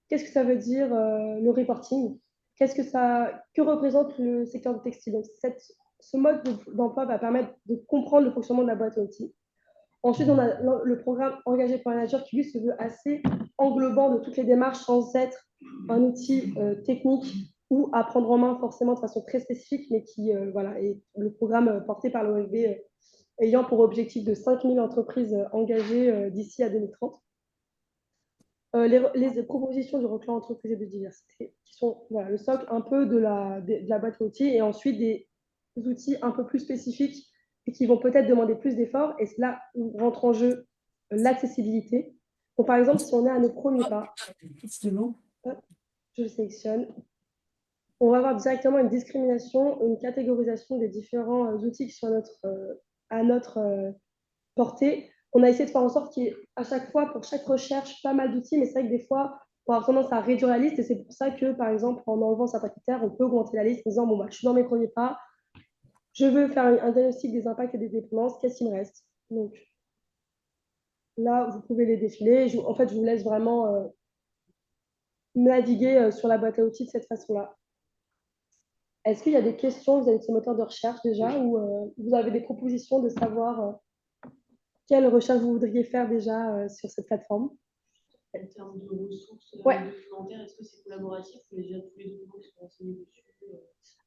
Speaker 4: Qu'est-ce que ça veut dire le reporting? Que représente le secteur du textile? Donc, ce mode d'emploi va permettre de comprendre le fonctionnement de la boîte à outils. Ensuite, on a le programme Engagé par la nature qui, lui, se veut assez englobant de toutes les démarches sans être un outil technique ou à prendre en main forcément de façon très spécifique, mais qui voilà, est le programme porté par l'OFB ayant pour objectif de 5000 entreprises engagées d'ici à 2030. Les propositions du reclan entreprise et de diversité, qui sont voilà, le socle un peu de la boîte à outils, et ensuite des outils un peu plus spécifiques et qui vont peut-être demander plus d'efforts. Et c'est là où rentre en jeu l'accessibilité. Donc, par exemple, si on est à nos premiers pas, hop, je le sélectionne, on va avoir directement une discrimination, une catégorisation des différents outils qui sont à notre portée. On a essayé de faire en sorte qu'il y ait à chaque fois, pour chaque recherche, pas mal d'outils, mais c'est vrai que des fois, on a tendance à réduire la liste, et c'est pour ça que, par exemple, en enlevant certains critères, on peut augmenter la liste en disant, bon, bah, je suis dans mes premiers pas, je veux faire un diagnostic des impacts et des dépendances, qu'est-ce qui me reste? Donc, là, vous pouvez les défiler. En fait, je vous laisse vraiment naviguer sur la boîte à outils de cette façon-là. Est-ce qu'il y a des questions vis-à-vis de ce moteur de recherche déjà, ou vous avez des propositions de savoir quelle recherche vous voudriez faire déjà sur cette plateforme?
Speaker 10: En termes de ressources documentaires, est-ce que c'est collaboratif ou déjà tous les documents qui sont renseignés dessus?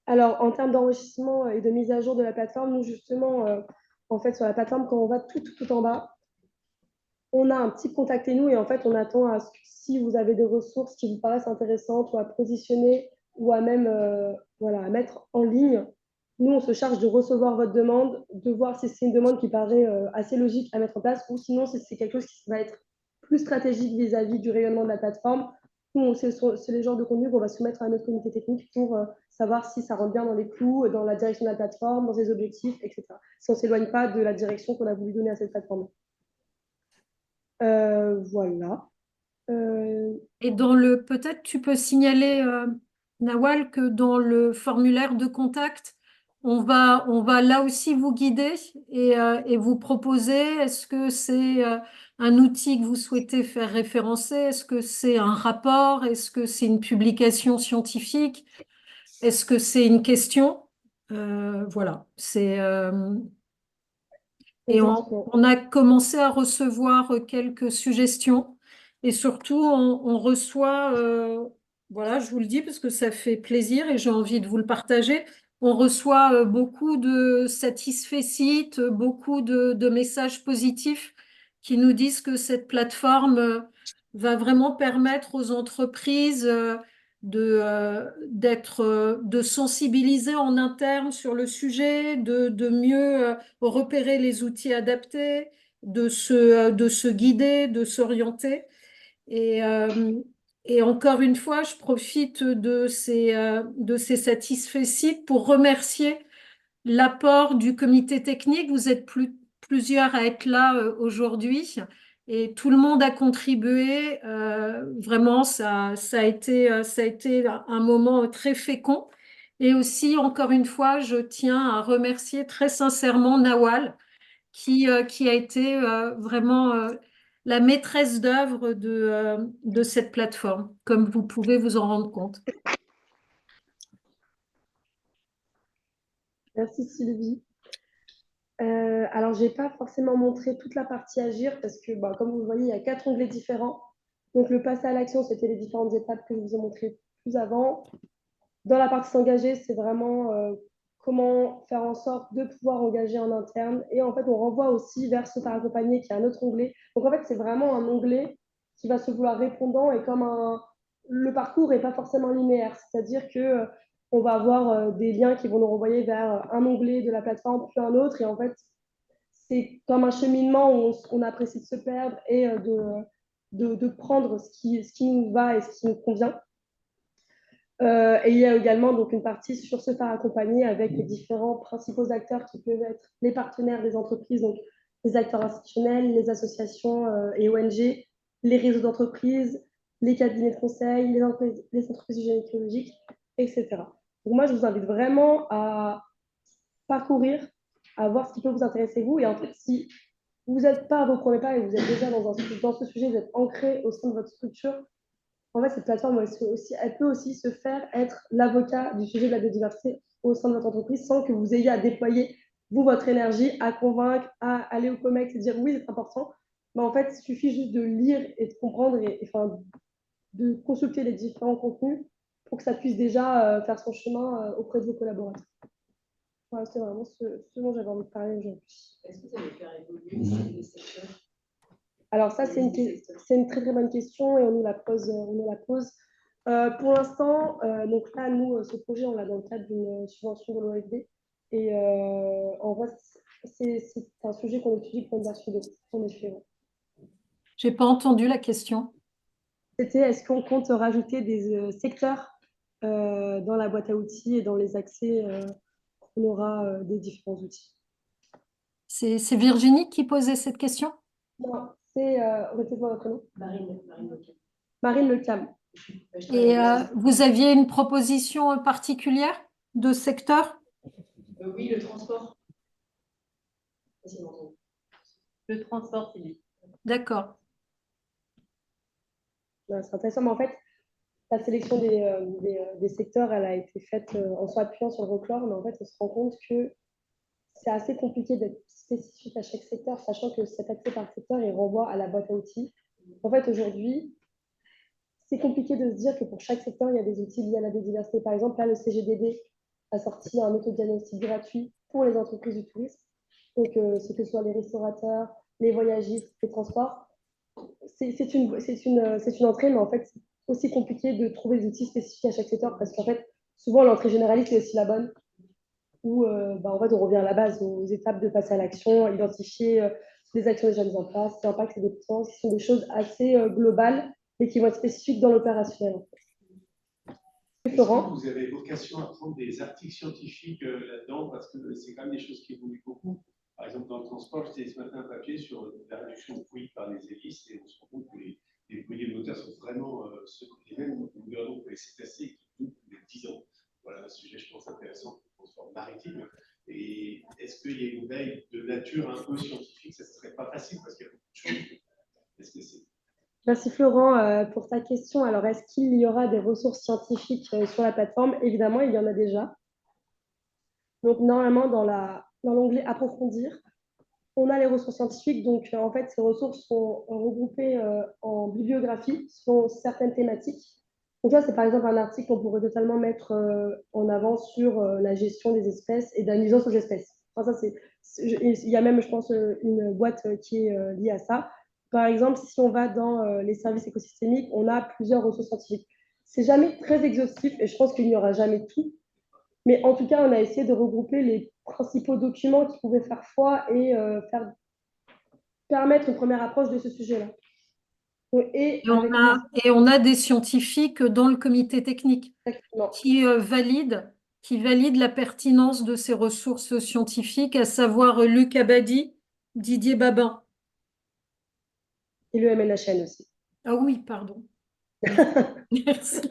Speaker 4: Alors, en termes d'enrichissement et de mise à jour de la plateforme, nous, justement, en fait, sur la plateforme, quand on va tout en bas, on a un petit contactez-nous, et en fait, on attend à ce que si vous avez des ressources qui vous paraissent intéressantes ou à positionner ou à même voilà, à mettre en ligne, nous, on se charge de recevoir votre demande, de voir si c'est une demande qui paraît assez logique à mettre en place, ou sinon, si c'est quelque chose qui va être plus stratégique vis-à-vis du rayonnement de la plateforme. Nous, c'est les genres de contenu qu'on va soumettre à notre comité technique pour savoir si ça rentre bien dans les clous, dans la direction de la plateforme, dans ses objectifs, etc. Si on ne s'éloigne pas de la direction qu'on a voulu donner à cette plateforme. Voilà.
Speaker 3: Et peut-être tu peux signaler, Nawal, que dans le formulaire de contact, on va là aussi vous guider et vous proposer, est-ce que c'est un outil que vous souhaitez faire référencer? Est-ce que c'est un rapport? Est-ce que c'est une publication scientifique? Est-ce que c'est une question? Voilà. Et on a commencé à recevoir quelques suggestions, et surtout on reçoit, voilà, je vous le dis parce que ça fait plaisir et j'ai envie de vous le partager, on reçoit beaucoup de satisfaits, beaucoup de messages positifs qui nous disent que cette plateforme va vraiment permettre aux entreprises de sensibiliser en interne sur le sujet, de mieux repérer les outils adaptés, de se guider, de s'orienter. Et encore une fois, je profite de ces satisfaits pour remercier l'apport du comité technique. Vous êtes plusieurs à être là aujourd'hui. Et tout le monde a contribué. Vraiment, ça a été un moment très fécond. Et aussi, encore une fois, je tiens à remercier très sincèrement Nawal, qui a été vraiment la maîtresse d'œuvre de cette plateforme, comme vous pouvez vous en rendre compte.
Speaker 4: Merci Sylvie. Alors, je n'ai pas forcément montré toute la partie agir parce que, bah, comme vous le voyez, il y a 4 onglets différents. Donc, le passer à l'action, c'était les différentes étapes que je vous ai montrées plus avant. Dans la partie s'engager, c'est vraiment comment faire en sorte de pouvoir engager en interne. Et en fait, on renvoie aussi vers se faire accompagner, qui est un autre onglet. Donc, en fait, c'est vraiment un onglet qui va se vouloir répondant et comme le parcours n'est pas forcément linéaire. C'est-à-dire que on va avoir des liens qui vont nous renvoyer vers un onglet de la plateforme, puis un autre. Et en fait, c'est comme un cheminement où on apprécie de se perdre et de prendre ce qui nous va et ce qui nous convient. Et il y a également donc une partie sur se faire accompagner avec les différents principaux acteurs qui peuvent être les partenaires des entreprises, donc les acteurs institutionnels, les associations et ONG, les réseaux d'entreprises, les cabinets de conseil, les entreprises gynécologiques, etc. Donc moi, je vous invite vraiment à parcourir, à voir ce qui peut vous intéresser vous. Et en fait, si vous n'êtes pas à vos premiers pas et vous êtes déjà dans ce sujet, vous êtes ancré au sein de votre structure, en fait, cette plateforme, elle peut aussi se faire être l'avocat du sujet de la biodiversité au sein de votre entreprise sans que vous ayez à déployer, vous, votre énergie, à convaincre, à aller au COMEX et dire oui, c'est important. Mais en fait, il suffit juste de lire et de comprendre enfin, de consulter les différents contenus pour que ça puisse déjà faire son chemin auprès de vos collaborateurs. Voilà, c'est vraiment ce dont j'avais envie de parler aujourd'hui.
Speaker 10: Est-ce que vous allez faire évoluer les secteurs?
Speaker 4: Alors ça, c'est une très très bonne question et on nous la pose. Pour l'instant, donc là, nous, ce projet, on l'a dans le cadre d'une subvention de l'OFD. Et en vrai, c'est un sujet qu'on étudie pour une version 2, en effet. Ouais.
Speaker 3: J'ai pas entendu la question.
Speaker 4: C'était est-ce qu'on compte rajouter des secteurs dans la boîte à outils et dans les accès qu'on aura des différents outils?
Speaker 3: C'est Virginie qui posait cette question?
Speaker 4: Non, c'est... Répétez-moi votre nom.
Speaker 10: Marine
Speaker 4: Marine Lecam.
Speaker 3: Et vous aviez une proposition particulière de secteur?
Speaker 10: Oui, le transport.
Speaker 5: Le transport, c'est lui.
Speaker 3: D'accord.
Speaker 4: C'est intéressant, mais en fait, la sélection des secteurs, elle a été faite en s'appuyant sur le folklore, mais en fait, on se rend compte que c'est assez compliqué d'être spécifique à chaque secteur, sachant que cet accès par secteur, il renvoie à la boîte à outils. En fait, aujourd'hui, c'est compliqué de se dire que pour chaque secteur, il y a des outils liés à la biodiversité. Par exemple, là, le CGDD a sorti un autodiagnostic gratuit pour les entreprises du tourisme. Donc, ce que ce soit les restaurateurs, les voyagistes, les transports, c'est une entrée, mais en fait, c'est aussi compliqué de trouver des outils spécifiques à chaque secteur parce qu'en fait, souvent, l'entrée généraliste est aussi la bonne où en fait, on revient à la base, aux étapes de passer à l'action, identifier les actions déjà mises en place, l'impact des dépenses, qui sont des choses assez globales, mais qui vont être spécifiques dans l'opérationnel.
Speaker 11: Florent, vous avez vocation à prendre des articles scientifiques là-dedans, parce que c'est quand même des choses qui évoluent beaucoup. Par exemple, dans le transport, j'étais ce matin un papier sur la réduction de bruit par les hélices, et on se rend compte que les bruits des moteurs sont vraiment ceux que les mêmes gouvernements pour les cétacés qui doublent tous les 10 ans. Voilà un sujet, je pense, intéressant pour le transport maritime. Et est-ce qu'il y a une veille de nature un peu scientifique? Ça ne serait pas facile parce qu'il y a beaucoup de choses. Est-ce que c'est...
Speaker 4: Merci Florent pour ta question. Alors, est-ce qu'il y aura des ressources scientifiques sur la plateforme? Évidemment, il y en a déjà. Donc, normalement, dans l'onglet Approfondir, on a les ressources scientifiques. Donc, en fait, ces ressources sont regroupées en bibliographie selon certaines thématiques. Donc là, c'est par exemple un article qu'on pourrait totalement mettre en avant sur la gestion des espèces et de la nuisance aux espèces. Enfin, ça, il y a même, je pense, une boîte qui est liée à ça. Par exemple, si on va dans les services écosystémiques, on a plusieurs ressources scientifiques. C'est jamais très exhaustif et je pense qu'il n'y aura jamais tout. Mais en tout cas, on a essayé de regrouper les principaux documents qui pouvaient faire foi et permettre une première approche de ce sujet-là.
Speaker 3: Et on a des scientifiques dans le comité technique qui valident la pertinence de ces ressources scientifiques, à savoir Luc Abadi, Didier Babin.
Speaker 4: Et le MNHN aussi.
Speaker 3: Ah oui, pardon. Merci.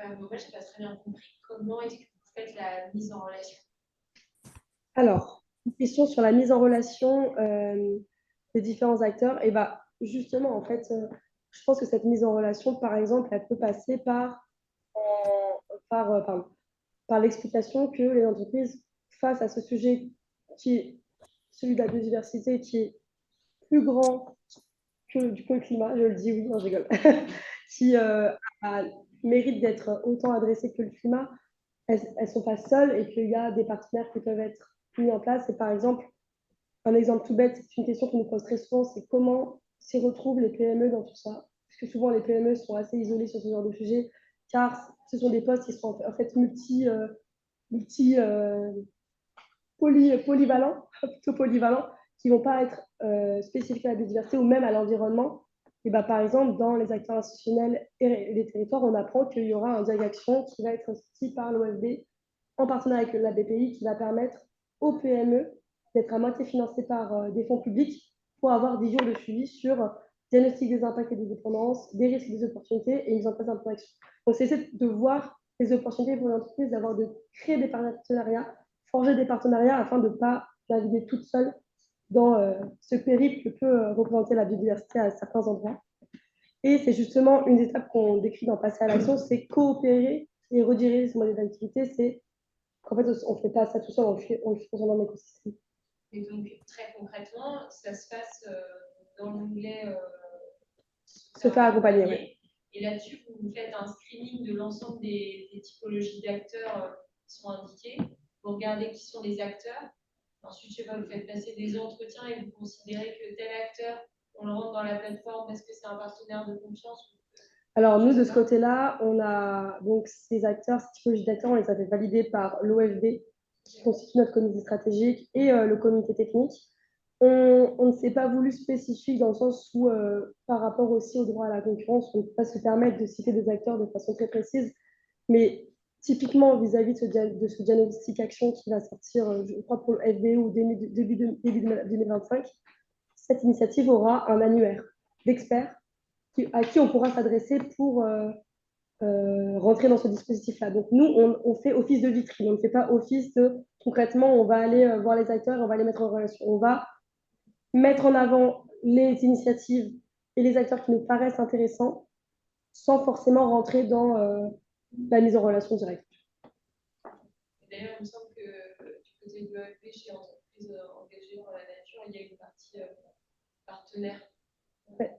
Speaker 10: moi, je n'ai pas très bien compris comment est-ce que vous faites la mise en relation.
Speaker 4: Alors, une question sur la mise en relation des différents acteurs. Et bah, justement, en fait, je pense que cette mise en relation, par exemple, elle peut passer pardon, par l'explication que les entreprises, face à ce sujet qui est celui de la biodiversité, qui est plus grand que le climat, je le dis, oui, non, je rigole, qui mérite d'être autant adressé que le climat, elles ne sont pas seules et qu'il y a des partenaires qui peuvent être mis en place. Et par exemple, un exemple tout bête, c'est une question qu'on nous pose très souvent, c'est comment s'y retrouvent les PME dans tout ça. Parce que souvent, les PME sont assez isolées sur ce genre de sujet, car ce sont des postes qui sont en fait polyvalents, plutôt polyvalents, qui ne vont pas être spécifiques à la biodiversité ou même à l'environnement. Et bah, par exemple, dans les acteurs institutionnels et les territoires, on apprend qu'il y aura un dialogue d'action qui va être sorti par l'OFB en partenariat avec la BPI qui va permettre aux PME d'être à moitié financées par des fonds publics pour avoir 10 jours de suivi sur diagnostic des impacts et des dépendances, des risques et des opportunités et mise en place d'un plan d'action. Donc, c'est de voir les opportunités pour l'entreprise, de créer des partenariats, forger des partenariats afin de ne pas naviguer toute seule dans ce périple que peut représenter la biodiversité à certains endroits. Et c'est justement une étape qu'on décrit dans Passer à l'action, c'est coopérer et rediriger ce modèle d'activité. C'est qu'en fait, on ne fait pas ça tout seul, on le fait dans un écosystème.
Speaker 10: Et donc, très concrètement, ça se passe dans l'onglet
Speaker 4: se faire accompagner, oui.
Speaker 10: Et là-dessus, vous faites un screening de l'ensemble des typologies d'acteurs qui sont indiqués. Vous regardez qui sont les acteurs. Ensuite, je sais pas, vous faites passer des entretiens et vous considérez que tel acteur, on le rentre dans la plateforme parce que c'est un partenaire de confiance.
Speaker 4: Alors, nous, de ce côté-là, on a donc ces acteurs, ces typologies d'acteurs, on les avait validés par l'OFB, qui constitue notre comité stratégique, et le comité technique. On ne s'est pas voulu spécifique dans le sens où, par rapport aussi au droit à la concurrence, on ne peut pas se permettre de citer des acteurs de façon très précise, mais typiquement vis-à-vis de ce diagnostic action qui va sortir, je crois, pour le FBE ou début 2025, cette initiative aura un annuaire d'experts à qui on pourra s'adresser pour rentrer dans ce dispositif-là. Donc nous, on fait office de vitrine, on ne fait pas office de concrètement, on va aller voir les acteurs, on va les mettre en relation. On va mettre en avant les initiatives et les acteurs qui nous paraissent intéressants sans forcément rentrer dans la mise en relation directe.
Speaker 10: D'ailleurs, il me semble que du côté de l'OFB, chez entreprises engagées dans la nature, il y a une partie partenaire.
Speaker 4: Ouais.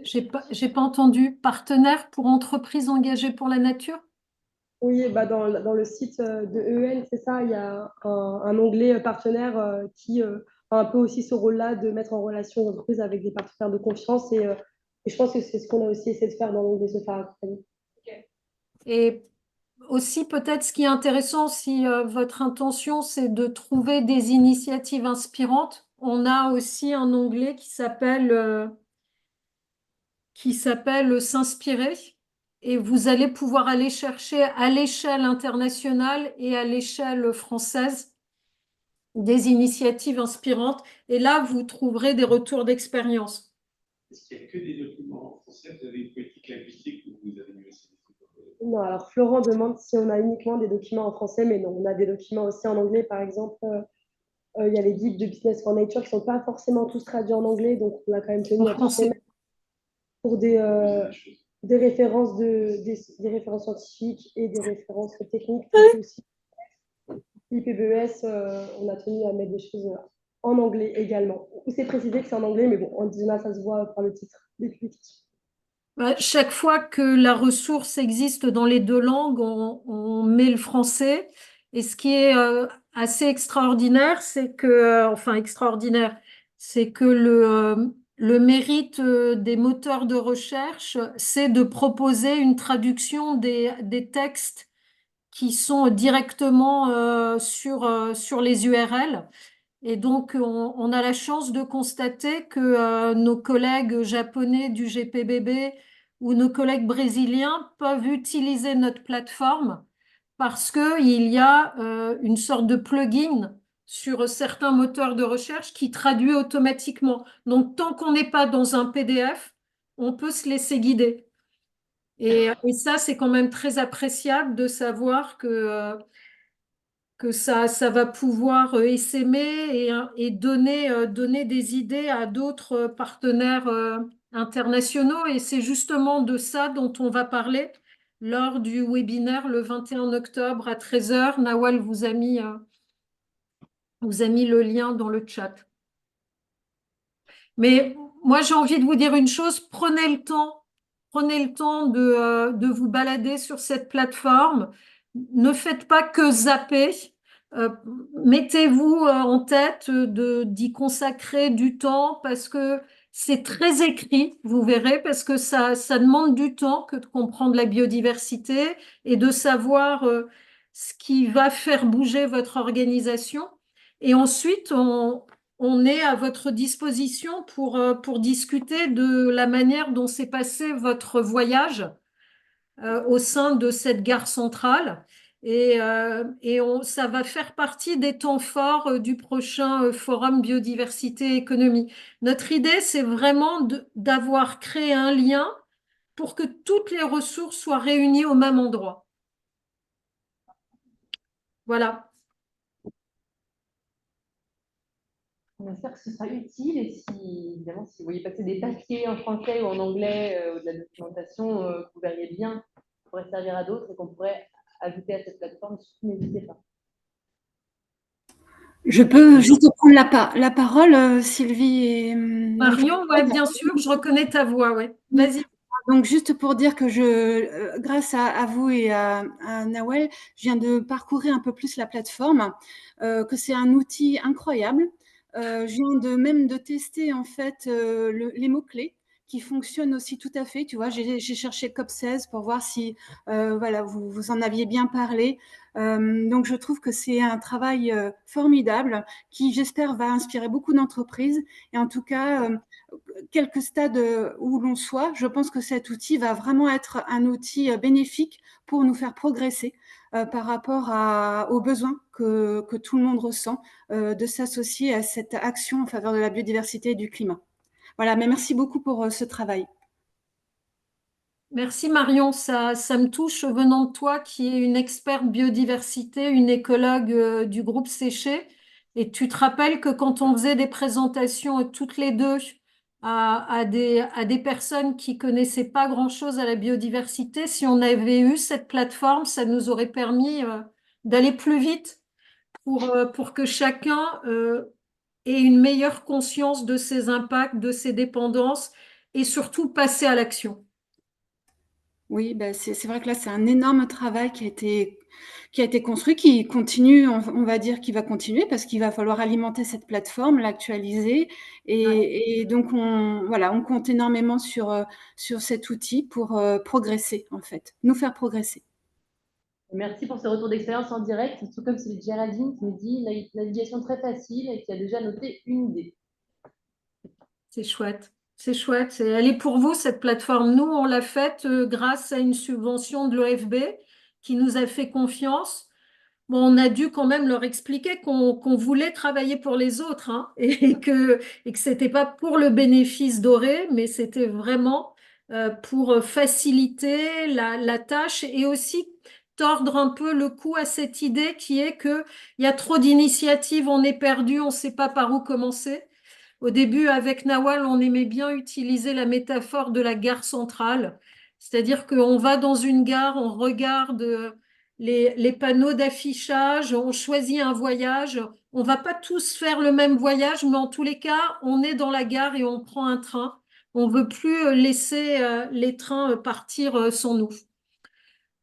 Speaker 3: J'ai pas entendu. Partenaire pour entreprises engagées pour la nature?
Speaker 4: Oui, bah dans le site de EN, c'est ça, il y a un onglet partenaire qui a un peu aussi ce rôle-là de mettre en relation l'entreprise avec des partenaires de confiance. Et je pense que c'est ce qu'on a aussi essayé de faire dans l'onglet Se faire accompagner.
Speaker 3: Okay. Et aussi, peut-être, ce qui est intéressant, si votre intention, c'est de trouver des initiatives inspirantes, on a aussi un onglet qui s'appelle S'inspirer. Et vous allez pouvoir aller chercher à l'échelle internationale et à l'échelle française des initiatives inspirantes. Et là, vous trouverez des retours d'expérience.
Speaker 11: Est-ce qu'il n'y a que des documents en français? Vous avez une politique linguistique ou vous avez aussi?
Speaker 4: Non, alors Florent demande si on a uniquement des documents en français, mais non, on a des documents aussi en anglais. Par exemple, il y a les guides de Business for Nature qui ne sont pas forcément tous traduits en anglais, donc on a quand même tenu à tous les mettre pour des références des références scientifiques et des références techniques. Aussi, l'IPBES, on a tenu à mettre des choses en anglais également. C'est précisé que c'est en anglais, mais bon, en disant ça se voit par le titre des publications.
Speaker 3: Chaque fois que la ressource existe dans les deux langues, on met le français. Et ce qui est assez extraordinaire, c'est que, c'est que le mérite des moteurs de recherche, c'est de proposer une traduction des textes qui sont directement sur les URL. Et donc, on a la chance de constater que nos collègues japonais du GPBB ou nos collègues brésiliens peuvent utiliser notre plateforme parce qu'il y a une sorte de plugin sur certains moteurs de recherche qui traduit automatiquement. Donc, tant qu'on n'est pas dans un PDF, on peut se laisser guider. Et ça, c'est quand même très appréciable de savoir que ça va pouvoir essaimer et donner des idées à d'autres partenaires internationaux. Et c'est justement de ça dont on va parler lors du webinaire le 21 octobre à 13 h. Nawal vous a mis le lien dans le chat. Mais moi, j'ai envie de vous dire une chose, prenez le temps de vous balader sur cette plateforme. Ne faites pas que zapper. Euh, Mettez-vous en tête d'y consacrer du temps parce que c'est très écrit, vous verrez, parce que ça demande du temps que de comprendre la biodiversité et de savoir ce qui va faire bouger votre organisation. Et ensuite, on est à votre disposition pour discuter de la manière dont s'est passé votre voyage au sein de cette gare centrale. Ça va faire partie des temps forts du prochain forum biodiversité et économie. Notre idée, c'est vraiment d'avoir créé un lien pour que toutes les ressources soient réunies au même endroit. Voilà.
Speaker 5: On espère que ce sera utile et si, évidemment, si vous voyez passer des papiers en français ou en anglais ou de la documentation que vous verriez bien, qui pourrait servir à d'autres et qu'on pourrait ajouter à cette plateforme, surtout n'hésitez pas.
Speaker 6: Je peux juste prendre la parole, Sylvie et
Speaker 3: Marion, ouais, bien sûr, je reconnais ta voix, ouais. Vas-y.
Speaker 6: Donc, juste pour dire que grâce à vous et à Nawel, je viens de parcourir un peu plus la plateforme, que c'est un outil incroyable. Je viens même de tester en fait les mots-clés qui fonctionnent aussi tout à fait. Tu vois, j'ai cherché COP16 pour voir si voilà, vous en aviez bien parlé. Donc, je trouve que c'est un travail formidable qui, j'espère, va inspirer beaucoup d'entreprises. Et en tout cas, quelque stade où l'on soit, je pense que cet outil va vraiment être un outil bénéfique pour nous faire progresser par rapport aux besoins que tout le monde ressent de s'associer à cette action en faveur de la biodiversité et du climat. Voilà, mais merci beaucoup pour ce travail.
Speaker 3: Merci Marion, ça me touche venant de toi qui es une experte biodiversité, une écologue du groupe Séché. Et tu te rappelles que quand on faisait des présentations toutes les deux à des personnes qui connaissaient pas grand-chose à la biodiversité, si on avait eu cette plateforme, ça nous aurait permis d'aller plus vite pour que chacun ait une meilleure conscience de ses impacts, de ses dépendances et surtout passer à l'action.
Speaker 6: Oui, ben c'est vrai que là, c'est un énorme travail qui a été construit, qui continue, on va dire qu'il va continuer parce qu'il va falloir alimenter cette plateforme, l'actualiser. Et donc, on compte énormément sur cet outil pour progresser, en fait, nous faire progresser.
Speaker 5: Merci pour ce retour d'expérience en direct, tout comme celui de Géraldine qui nous dit navigation très facile et qui a déjà noté une idée.
Speaker 3: C'est chouette. C'est chouette. Elle est pour vous, cette plateforme. Nous, on l'a faite grâce à une subvention de l'OFB qui nous a fait confiance. Bon, on a dû quand même leur expliquer qu'on voulait travailler pour les autres hein, et que ce n'était pas pour le bénéfice doré, mais c'était vraiment pour faciliter la tâche et aussi tordre un peu le cou à cette idée qui est qu'il y a trop d'initiatives, on est perdu, on ne sait pas par où commencer. Au début, avec Nawal, on aimait bien utiliser la métaphore de la gare centrale, c'est-à-dire qu'on va dans une gare, on regarde les panneaux d'affichage, on choisit un voyage. On va pas tous faire le même voyage, mais en tous les cas, on est dans la gare et on prend un train. On veut plus laisser les trains partir sans nous.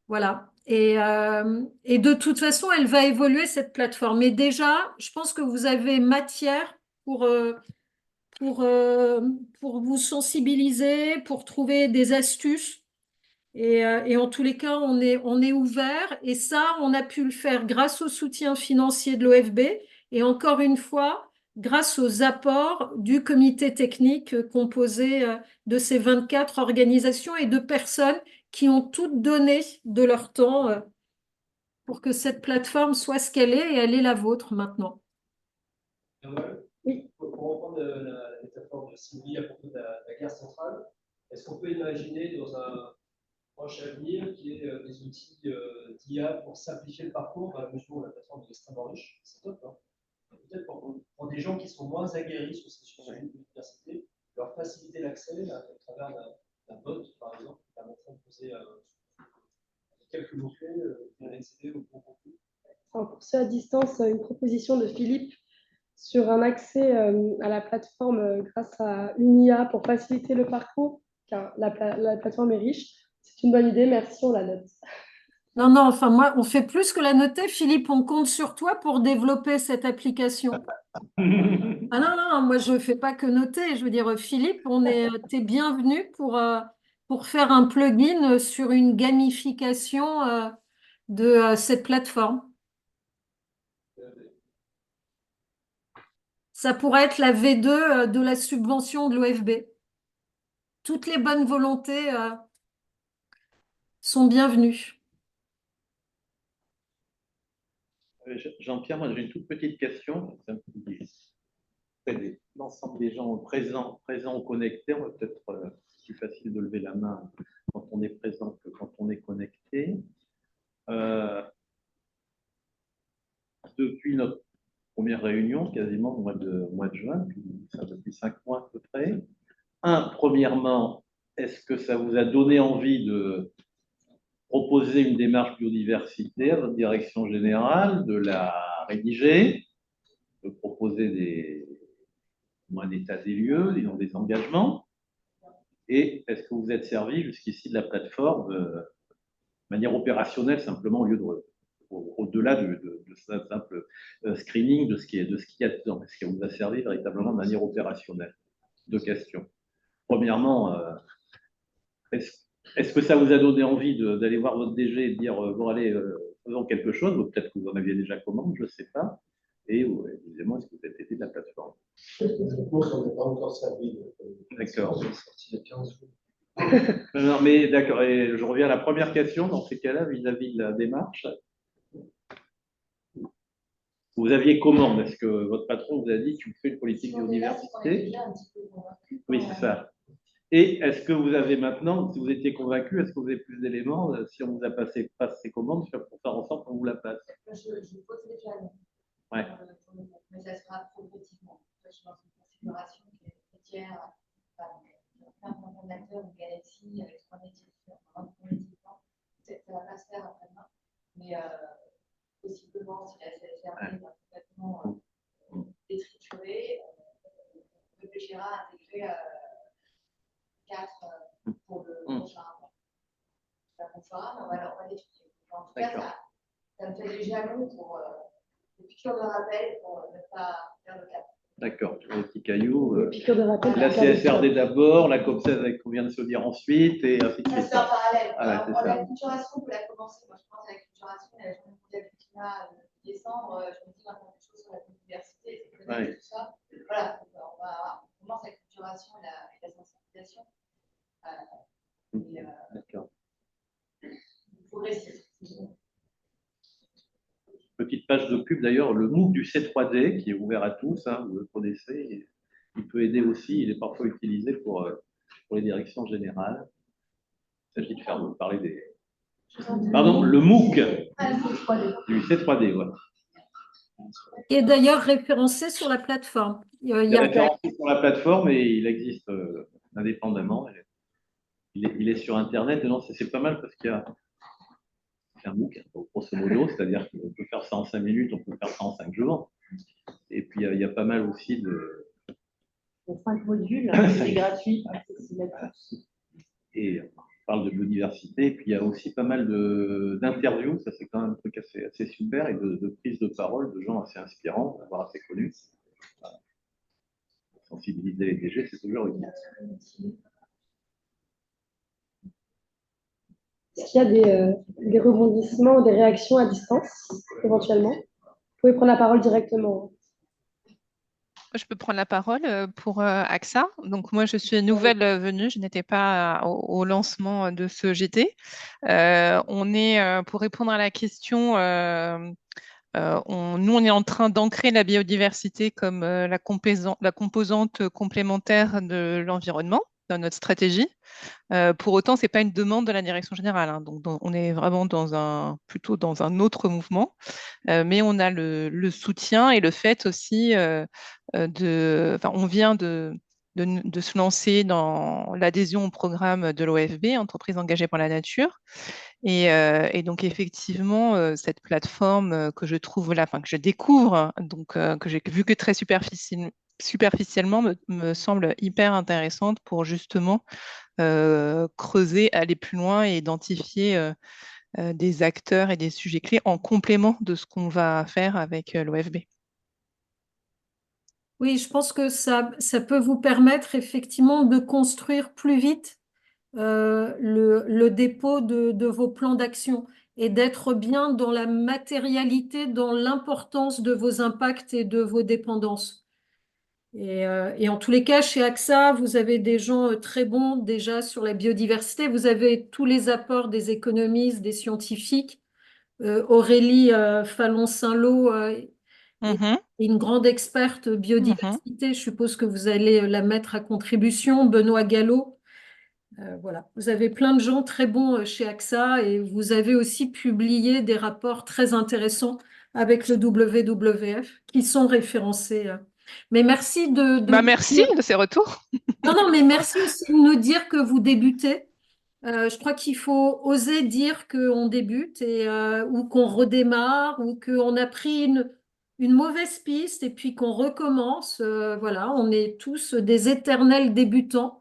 Speaker 3: Voilà. Et de toute façon, elle va évoluer cette plateforme. Mais déjà, je pense que vous avez matière pour pour, euh, pour vous sensibiliser, pour trouver des astuces. Et en tous les cas, on est ouvert. Et ça, on a pu le faire grâce au soutien financier de l'OFB et encore une fois, grâce aux apports du comité technique composé de ces 24 organisations et de personnes qui ont toutes donné de leur temps pour que cette plateforme soit ce qu'elle est et elle est la vôtre maintenant.
Speaker 9: Oui. Pour reprendre la métaphore de Sylvie à propos de la gare centrale, est-ce qu'on peut imaginer dans un proche avenir, qui est des outils d'IA pour simplifier le parcours, à la mesure où la plateforme est extrêmement riche. C'est top. Hein. Peut-être pour des gens qui sont moins aguerris sur ces sujets de biodiversité, leur faciliter l'accès à travers d'un bot, par exemple, qui permettrait de poser quelques mots-clés, accéder au bon contenu.
Speaker 4: Pour ceux à distance, une proposition de Philippe sur un accès à la plateforme grâce à une IA pour faciliter le parcours, car la plateforme est riche. C'est une bonne idée, merci, on la note.
Speaker 3: Non, non, enfin, moi, on fait plus que la noter. Philippe, on compte sur toi pour développer cette application. Ah non, non, moi, je ne fais pas que noter. Je veux dire, Philippe, t'es bienvenu pour faire un plugin sur une gamification de cette plateforme. Ça pourrait être la V2 de la subvention de l'OFB. Toutes les bonnes volontés sont bienvenues.
Speaker 8: Jean-Pierre, moi j'ai une toute petite question. L'ensemble des gens présents ou connectés, on va peut-être plus facile de lever la main quand on est présent que quand on est connecté. Depuis notre première réunion, quasiment au mois de juin, depuis 5 mois à peu près. Premièrement, est-ce que ça vous a donné envie de proposer une démarche biodiversité à votre direction générale, de la rédiger, de proposer un état des lieux, disons des engagements? Et est-ce que vous êtes servi jusqu'ici de la plateforme de manière opérationnelle, simplement au-delà de ce simple screening de ce qu'il y a dedans? Est-ce que vous a servi véritablement de manière opérationnelle? Deux questions. Premièrement, est-ce que ça vous a donné envie d'aller voir votre DG et de dire bon, allez, faisons quelque chose? Peut-être que vous en aviez déjà commande, je ne sais pas. Et deuxièmement, est-ce que vous êtes aidé de la plateforme?
Speaker 9: On n'est pas encore servi.
Speaker 8: D'accord. Non, mais d'accord. Et je reviens à la première question dans ces cas-là, vis-à-vis de la démarche. Vous aviez commande? Est-ce que votre patron vous a dit tu fais une politique biodiversité? Oui, c'est ça. Et est-ce que vous avez maintenant, si vous étiez convaincu, est-ce que vous avez plus d'éléments si on vous a pas ces commandes pour faire en sorte qu'on vous la passe?
Speaker 7: Je pose les jalons.
Speaker 8: Ouais.
Speaker 7: Mais ça sera progressivement. Je suis dans une configuration qui est frontière, un fondateur, une galaxie avec 3 métiers différents, ça ne va pas se faire après-demain. Mais possiblement, si la CSRD va complètement détriturée, on réfléchira à intégrer 4 pour le prochain rapport. On fera, mais on va l'étudier. En tout cas, ça me fait des jalons pour des piqûres de rappel pour ne pas faire le cap.
Speaker 8: D'accord, les petits cailloux.
Speaker 4: La
Speaker 8: CSRD d'abord, la COP16 avec qu'on vient de se dire ensuite, et ainsi de suite.
Speaker 7: C'est en parallèle.
Speaker 8: Ah, ouais,
Speaker 7: la culturation, on peut la commencer. Moi, je pense à la culturation, la journée mondiale du climat de décembre, je me dis qu'on a quelque chose sur la biodiversité, c'est tout ça. Voilà, on commence la culturation et la sensibilisation.
Speaker 8: D'accord.
Speaker 7: Progressif.
Speaker 8: Petite page de pub d'ailleurs, le MOOC du C3D qui est ouvert à tous, hein, vous le connaissez, il peut aider aussi, il est parfois utilisé pour les directions générales. Il s'agit de faire parler des. Pardon, le MOOC du C3D, voilà.
Speaker 3: Qui est d'ailleurs référencé sur la plateforme.
Speaker 8: Il est référencé sur la plateforme et il existe indépendamment. Il est sur Internet, et non, c'est pas mal parce qu'il y a un MOOC, grosso modo, c'est-à-dire qu'on peut faire ça en 5 minutes, on peut faire ça en 5 jours. Et puis, il y a pas mal aussi de.
Speaker 1: 5 modules, c'est gratuit, accessible à tous.
Speaker 8: Et on parle de biodiversité, et puis il y a aussi pas mal d'interviews, ça c'est quand même un truc assez super, et de prises de parole de gens assez inspirants, voire assez connus. Sensibiliser les DG, c'est toujours utile.
Speaker 4: Est-ce qu'il y a des rebondissements ou des réactions à distance, éventuellement? Vous pouvez prendre la parole directement.
Speaker 12: Je peux prendre la parole pour AXA. Donc, moi, je suis nouvelle venue. Je n'étais pas au lancement de ce JT. On est, pour répondre à la question, nous, on est en train d'ancrer la biodiversité comme la composante complémentaire de l'environnement. dans notre stratégie. Pour autant, ce n'est pas une demande de la direction générale, hein. Donc, on est vraiment plutôt dans un autre mouvement, mais on a le soutien et le fait aussi on vient de se lancer dans l'adhésion au programme de l'OFB, Entreprises engagées pour la nature. Et donc, effectivement, cette plateforme que je trouve là, que je découvre, donc que j'ai vu que très superficiellement, me semble hyper intéressante pour justement creuser, aller plus loin et identifier des acteurs et des sujets clés en complément de ce qu'on va faire avec l'OFB.
Speaker 3: Oui, je pense que ça peut vous permettre effectivement de construire plus vite le dépôt de vos plans d'action et d'être bien dans la matérialité, dans l'importance de vos impacts et de vos dépendances. Et en tous les cas, chez AXA, vous avez des gens très bons déjà sur la biodiversité. Vous avez tous les apports des économistes, des scientifiques. Aurélie Fallon-Saint-Lô est une grande experte biodiversité. Je suppose que vous allez la mettre à contribution. Benoît Gallo. Voilà. Vous avez plein de gens très bons chez AXA et vous avez aussi publié des rapports très intéressants avec le WWF qui sont référencés. Mais merci
Speaker 12: merci de ces retours.
Speaker 3: Non, mais merci aussi de nous dire que vous débutez. Je crois qu'il faut oser dire qu'on débute ou qu'on redémarre ou qu'on a pris une mauvaise piste et puis qu'on recommence. Voilà, on est tous des éternels débutants.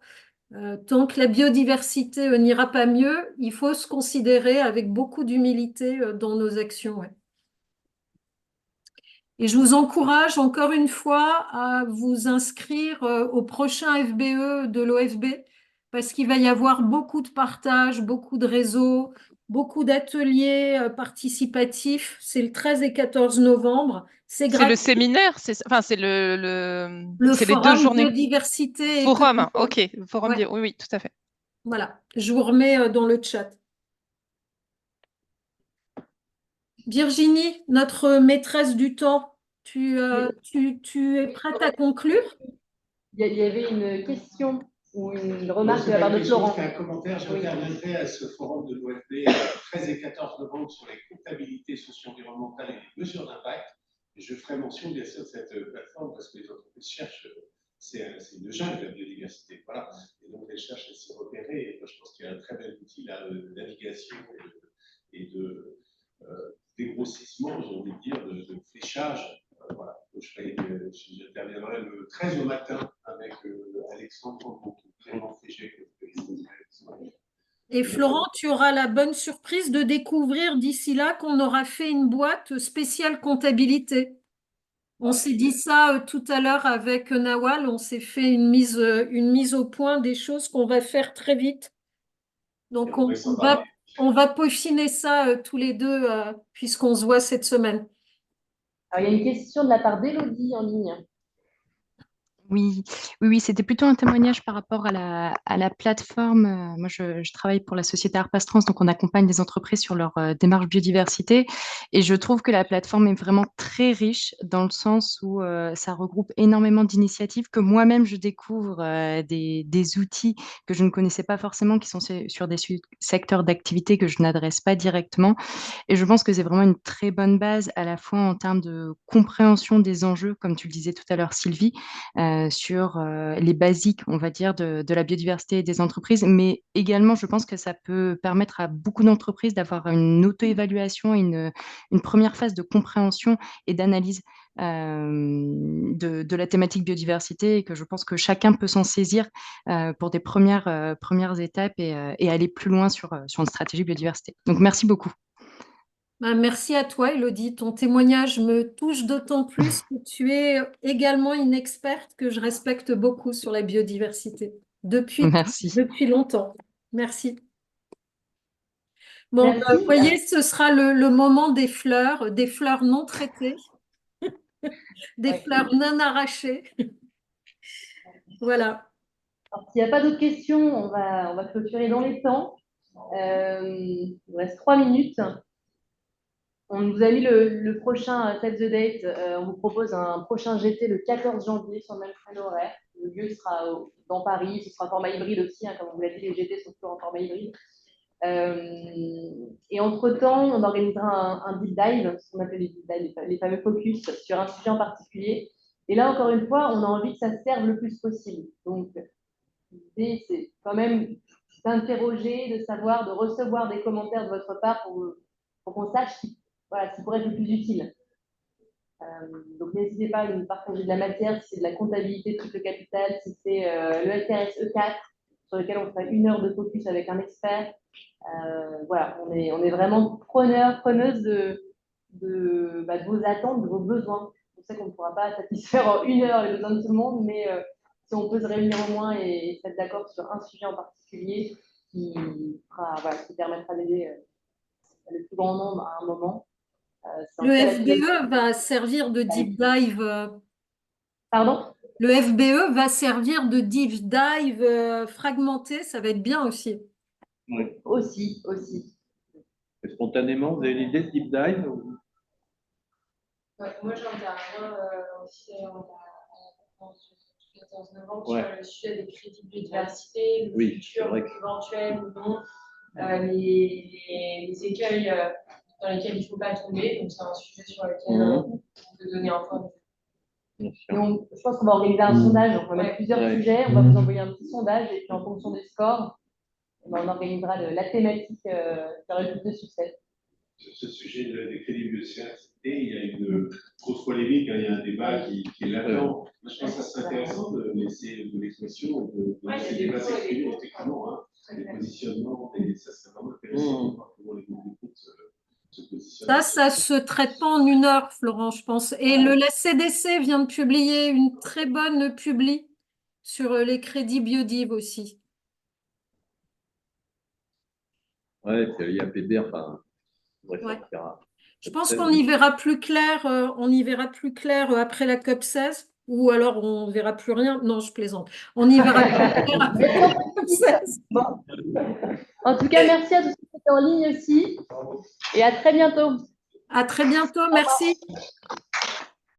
Speaker 3: Tant que la biodiversité n'ira pas mieux, il faut se considérer avec beaucoup d'humilité dans nos actions. Ouais. Et je vous encourage encore une fois à vous inscrire au prochain FBE de l'OFB parce qu'il va y avoir beaucoup de partages, beaucoup de réseaux, beaucoup d'ateliers participatifs. C'est le 13 et 14 novembre. C'est gratuit.
Speaker 12: Le séminaire, c'est les 2 journées.
Speaker 3: Biodiversité.
Speaker 12: Forum, ok. Forum,
Speaker 3: ouais.
Speaker 12: Oui, tout à fait.
Speaker 3: Voilà, je vous remets dans le chat. Virginie, notre maîtresse du temps, tu es prête à conclure?
Speaker 5: Il y avait une question ou une remarque de la part de Florent.
Speaker 11: Un commentaire, j'interviendrai à ce forum de l'OFB 13 et 14 novembre sur les comptabilités socio-environnementales et les mesures d'impact. Je ferai mention bien sûr de cette plateforme parce que les entreprises cherchent, c'est une jungle la biodiversité. Voilà. Et donc elles cherchent à s'y repérer. Et moi, je pense qu'il y a un très bel outil là, de navigation et de dégrossissement, j'ai envie de dire, de fléchage. Voilà. J'interviendrai le 13 au matin avec Alexandre Clément Fégé.
Speaker 3: Et Florent, tu auras la bonne surprise de découvrir d'ici là qu'on aura fait une boîte spéciale comptabilité. On s'est dit ça tout à l'heure avec Nawal, on s'est fait une mise au point des choses qu'on va faire très vite. Donc on va peaufiner ça tous les deux puisqu'on se voit cette semaine.
Speaker 5: Alors, il y a une question de la part d'Élodie en ligne.
Speaker 13: Oui, c'était plutôt un témoignage par rapport à la plateforme. Moi, je travaille pour la société Arpas Trans, donc on accompagne les entreprises sur leur démarche biodiversité. Et je trouve que la plateforme est vraiment très riche dans le sens où ça regroupe énormément d'initiatives que moi-même je découvre, des outils que je ne connaissais pas forcément, qui sont sur des secteurs d'activité que je n'adresse pas directement. Et je pense que c'est vraiment une très bonne base à la fois en termes de compréhension des enjeux, comme tu le disais tout à l'heure, Sylvie, sur les basiques, on va dire, de la biodiversité des entreprises, mais également, je pense que ça peut permettre à beaucoup d'entreprises d'avoir une auto-évaluation, une première phase de compréhension et d'analyse de la thématique biodiversité, et que je pense que chacun peut s'en saisir pour des premières étapes et aller plus loin sur une stratégie biodiversité. Donc, merci beaucoup.
Speaker 3: Merci à toi, Élodie. Ton témoignage me touche d'autant plus que tu es également une experte que je respecte beaucoup sur la biodiversité depuis longtemps. Merci. Bon, vous voyez, ce sera le moment des fleurs non traitées, des fleurs non arrachées. Voilà.
Speaker 5: Alors, s'il n'y a pas d'autres questions, on va clôturer dans les temps. Il nous reste 3 minutes. On vous a mis prochain Save the Date. On vous propose un prochain GT le 14 janvier sur le même créneau horaire. le lieu sera dans Paris, ce sera en format hybride aussi, hein, comme vous l'avez dit, les GT sont toujours en format hybride. Et entre-temps, on organisera un deep dive, ce qu'on appelle les deep dive, les fameux focus sur un sujet en particulier. Et là, encore une fois, on a envie que ça serve le plus possible. Donc, l'idée, c'est quand même d'interroger, de savoir, de recevoir des commentaires de votre part pour qu'on sache ce qui pourrait être le plus utile. Donc, n'hésitez pas à nous partager de la matière, si c'est de la comptabilité de triple capital, si c'est le LTRS E4, sur lequel on fera 1 heure de focus avec un expert. Voilà, on est vraiment preneuse de vos attentes, de vos besoins. On sait qu'on ne pourra pas satisfaire en 1 heure les besoins de tout le monde, mais si on peut se réunir au moins et se mettre d'accord sur un sujet en particulier qui permettra d'aider le plus grand nombre à un moment.
Speaker 3: Le FBE va servir de deep dive.
Speaker 5: Pardon?
Speaker 3: Le FBE va servir de deep dive fragmenté, ça va être bien aussi.
Speaker 8: Oui.
Speaker 5: Aussi.
Speaker 8: Et spontanément, vous avez l'idée de deep dive
Speaker 10: Ouais, moi, j'interviens aussi à la conférence du 14 novembre sur le sujet des crédits de biodiversité, le futur éventuel ou non, les écueils dans lesquels il ne faut pas tomber. Donc, c'est un sujet sur lequel on peut donner un point de vue.
Speaker 5: Donc, je pense qu'on va organiser un sondage. On va mettre plusieurs sujets. On va vous envoyer un petit sondage et puis en fonction des scores, on organisera la thématique qui aura le plus de succès.
Speaker 11: Sur ce sujet des crédits biodiversité, il y a une grosse polémique, il y a un débat qui est là-dedans. Moi, je pense que ça serait intéressant de laisser de l'expression, de laisser les débats s'exprimer, effectivement. Les positionnements, ça serait vraiment intéressant de voir comment les groupes d'écoute se positionnent.
Speaker 3: Ça se traite pas en 1 heure, Florent, je pense. Et la CDC vient de publier une très bonne publi sur les crédits biodiv aussi.
Speaker 8: Ouais, puis il y a PDR,
Speaker 3: je pense qu'on y verra plus clair, après la COP 16, ou alors on verra plus rien. Non, je plaisante. On y verra plus clair après la COP 16.
Speaker 5: Bon. En tout cas, merci à tous ceux qui étaient en ligne aussi, et à très bientôt.
Speaker 3: À très bientôt, merci.